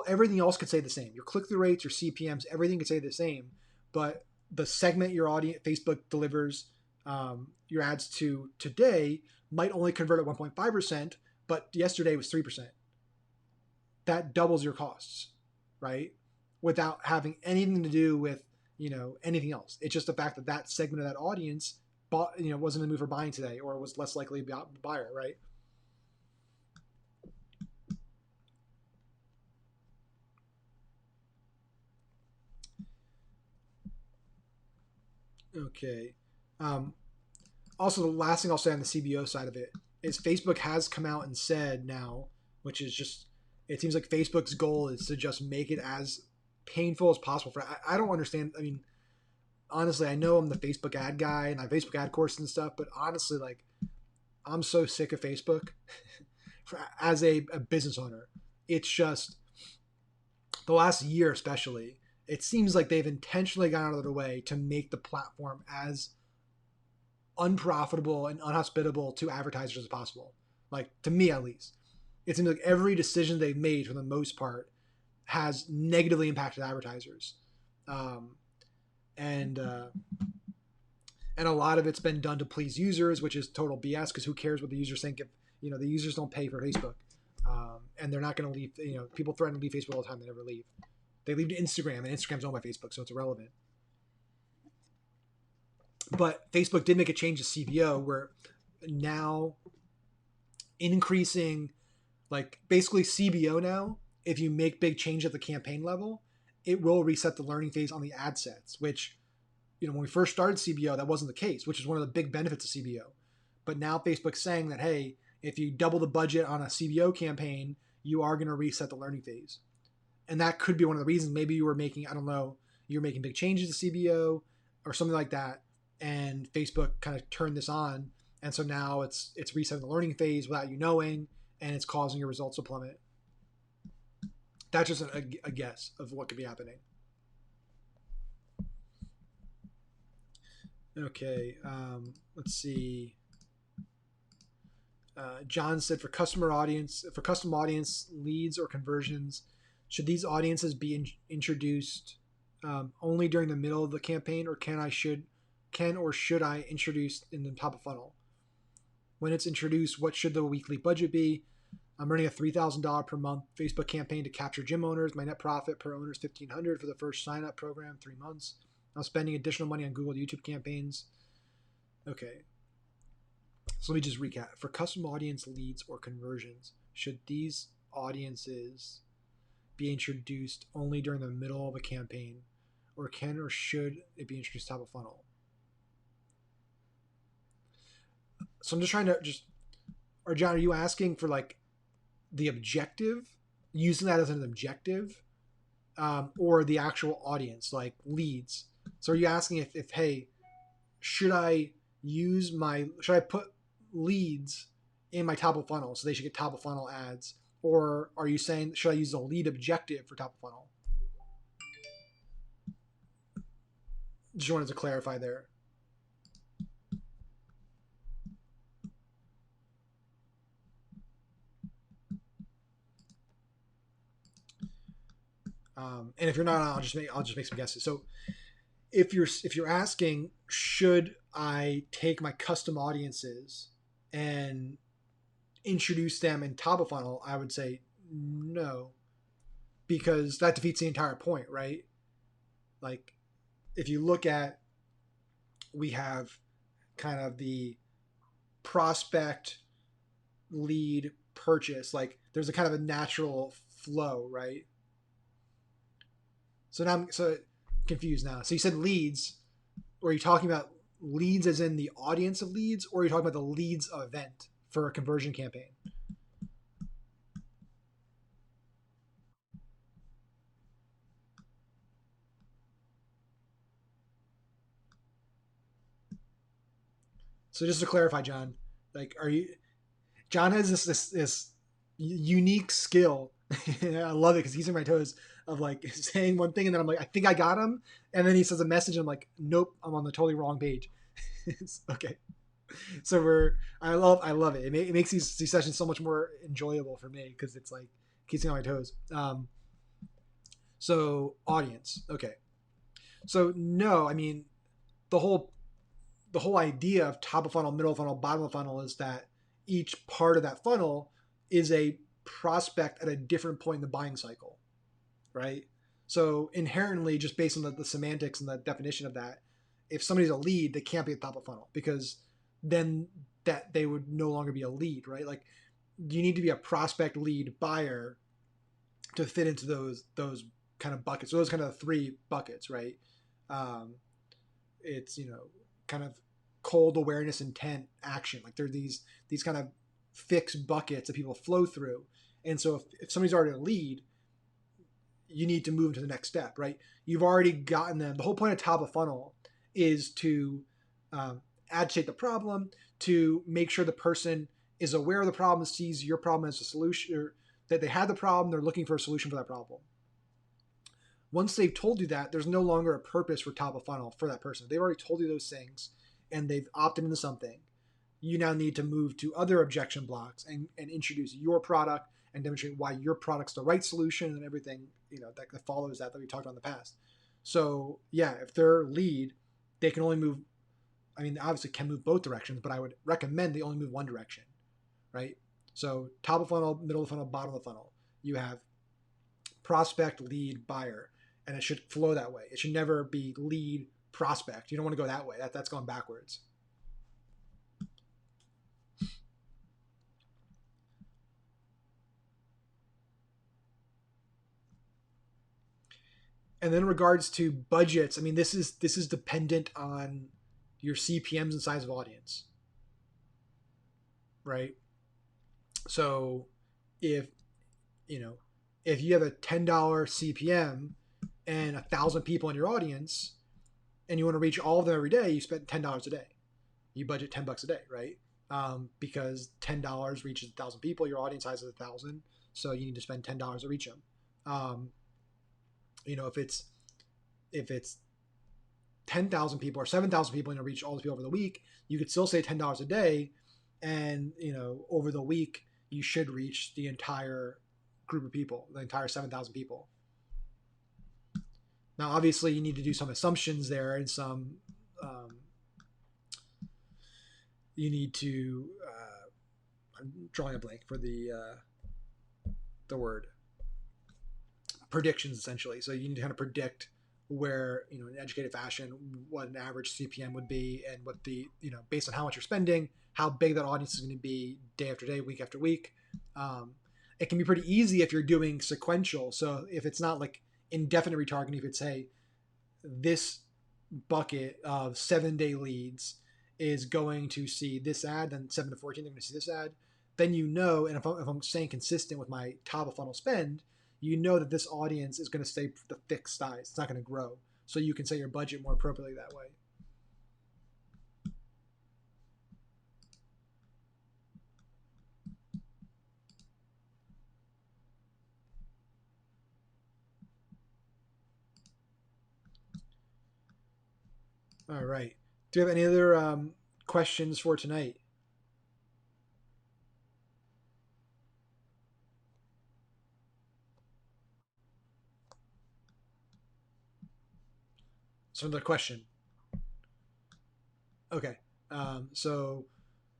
everything else could stay the same. Your click through rates, your CPMS, everything could stay the same, but the segment your audience Facebook delivers your ads to today might only convert at 1.5%, but yesterday was 3%. That doubles your costs, right? Without having anything to do with anything else. It's just the fact that that segment of that audience wasn't in the mood for buying today, or was less likely to be a buyer, right? Okay. Also, the last thing I'll say on the CBO side of it is Facebook has come out and said now, which is just, it seems like Facebook's goal is to just make it as painful as possible for. I don't understand. I mean, honestly, I know I'm the Facebook ad guy and I have Facebook ad course and stuff, but honestly, like, I'm so sick of Facebook as a business owner. It's just the last year, especially, it seems like they've intentionally gone out of their way to make the platform as unprofitable and unhospitable to advertisers as possible. Like, to me at least, it seems like every decision they've made for the most part has negatively impacted advertisers, and and a lot of it's been done to please users, which is total BS. Because who cares what the users think if the users don't pay for Facebook, and they're not going to leave. People threaten to leave Facebook all the time; they never leave. They leave to Instagram, and Instagram's owned by Facebook, so it's irrelevant. But Facebook did make a change to CBO where now increasing, like, basically CBO now, if you make big change at the campaign level, it will reset the learning phase on the ad sets, which, when we first started CBO, that wasn't the case, which is one of the big benefits of CBO. But now Facebook's saying that, hey, if you double the budget on a CBO campaign, you are going to reset the learning phase. And that could be one of the reasons. Maybe you were making, I don't know, you're making big changes to CBO or something like that, and Facebook kind of turned this on, and so now it's resetting the learning phase without you knowing, and it's causing your results to plummet. That's just a guess of what could be happening. Okay, let's see. John said for custom audience leads or conversions, should these audiences be introduced only during the middle of the campaign, or can or should I introduce in the top of funnel? When it's introduced, what should the weekly budget be? I'm running a $3,000 per month Facebook campaign to capture gym owners. My net profit per owner is $1,500 for the first sign-up program, 3 months. I'm spending additional money on Google YouTube campaigns. Okay. So let me just recap. For custom audience leads or conversions, should these audiences be introduced only during the middle of a campaign, or can or should it be introduced top of funnel? So I'm just trying to or John, are you asking for like the objective, using that as an objective, or the actual audience, like leads? So are you asking if hey, should I put leads in my top of funnel so they should get top of funnel ads, or are you saying should I use a lead objective for top of funnel? Just wanted to clarify there. And if you're not, I'll just make some guesses. So if you're asking, should I take my custom audiences and introduce them in top of funnel, I would say no, because that defeats the entire point, right? Like, if you look at, we have kind of the prospect lead purchase, like there's a kind of a natural flow, right? So now I'm so confused now. So you said leads. Or are you talking about leads as in the audience of leads, or are you talking about the leads event for a conversion campaign? So just to clarify, John, like, are you? John has this unique skill. I love it because he's in my toes of like saying one thing and then I'm like, I think I got him, and then he says a message and I'm like, nope, I'm on the totally wrong page. Okay, so I love it. It makes these sessions so much more enjoyable for me because it's like keeps me on my toes. So audience, okay. So no, I mean the whole the whole idea of top of funnel, middle of funnel, bottom of funnel is that each part of that funnel is a prospect at a different point in the buying cycle, right? So inherently, just based on the semantics and the definition of that, if somebody's a lead, they can't be at the top of funnel because then that they would no longer be a lead, right? Like you need to be a prospect, lead, buyer to fit into those kind of buckets. So those kind of three buckets, right? Um, it's kind of cold awareness, intent, action. Like they're these kind of fixed buckets that people flow through. And so if somebody's already a lead, you need to move to the next step, right? You've already gotten them. The whole point of top of funnel is to agitate the problem, to make sure the person is aware of the problem, sees your problem as a solution, or that they had the problem, they're looking for a solution for that problem. Once they've told you that, there's no longer a purpose for top of funnel for that person. They've already told you those things and they've opted into something. You now need to move to other objection blocks and introduce your product and demonstrate why your product's the right solution and everything that follows that we talked about in the past. So yeah, if they're lead, they can only move. I mean, they obviously can move both directions, but I would recommend they only move one direction, right? So top of funnel, middle of the funnel, bottom of the funnel. You have prospect, lead, buyer, and it should flow that way. It should never be lead, prospect. You don't want to go that way. That's going backwards. And then in regards to budgets, I mean, this is dependent on your CPMS and size of audience, right? So if you know if you have a $10 CPM and 1,000 people in your audience, and you want to reach all of them every day, you spend $10 a day. You budget $10 a day, right? Because $10 reaches 1,000 people. Your audience size is 1,000, so you need to spend $10 to reach them. Um, if it's 10,000 people or 7,000 people and you reach all those people over the week, you could still say $10 a day, and over the week you should reach the entire group of people, the entire 7,000 people. Now, obviously, you need to do some assumptions there and some. You need to. I'm drawing a blank for the word predictions essentially. So you need to kind of predict where in an educated fashion what an average CPM would be and what the based on how much you're spending, how big that audience is going to be day after day, week after week. Um, it can be pretty easy if you're doing sequential. So if it's not like indefinite retargeting, if it's hey, this bucket of 7-day leads is going to see this ad, then 7 to 14 they're going to see this ad, then and if I'm staying consistent with my top of funnel spend, that this audience is going to stay the fixed size. It's not going to grow. So you can set your budget more appropriately that way. All right. Do you have any other questions for tonight? So another question. Okay. So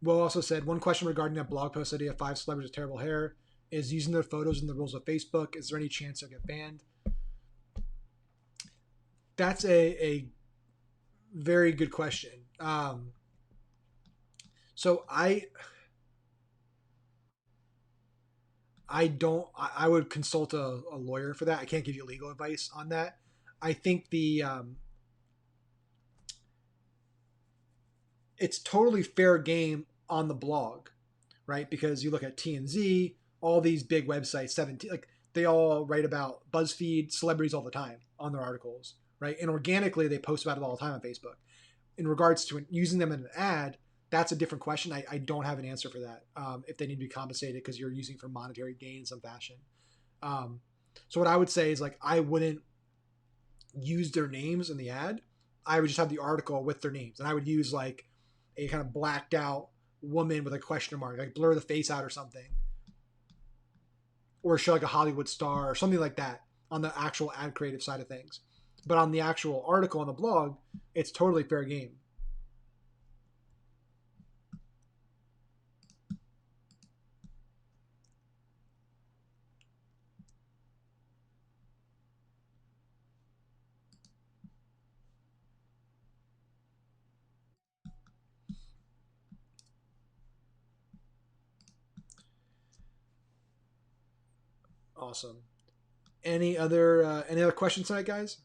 Will also said one question regarding that blog post idea of 5 celebrities with terrible hair is using their photos in the rules of Facebook. Is there any chance they'll get banned? That's a very good question. So I don't. I would consult a lawyer for that. I can't give you legal advice on that. I think it's totally fair game on the blog, right? Because you look at TNZ, all these big websites, 17, like they all write about BuzzFeed celebrities all the time on their articles, right? And organically, they post about it all the time on Facebook. In regards to using them in an ad, that's a different question. I don't have an answer for that. If they need to be compensated because you're using for monetary gain in some fashion. Um, so what I would say is like I wouldn't use their names in the ad. I would just have the article with their names, and I would use like a kind of blacked out woman with a question mark, like blur the face out or something, or show like a Hollywood star or something like that on the actual ad creative side of things. But on the actual article on the blog, it's totally fair game. Awesome. Any other questions tonight, guys?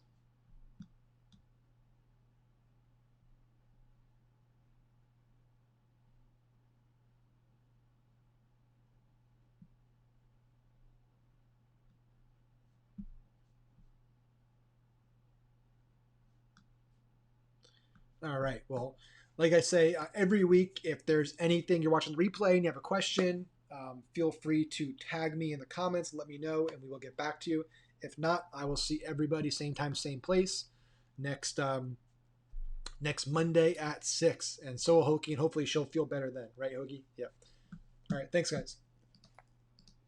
All right. Well, like I say, every week, if there's anything you're watching the replay and you have a question, feel free to tag me in the comments, let me know, and we will get back to you. If not, I will see everybody same time, same place next next Monday at 6. And so will Hokie, and hopefully she'll feel better then, right, Hokie? Yeah. All right. Thanks, guys.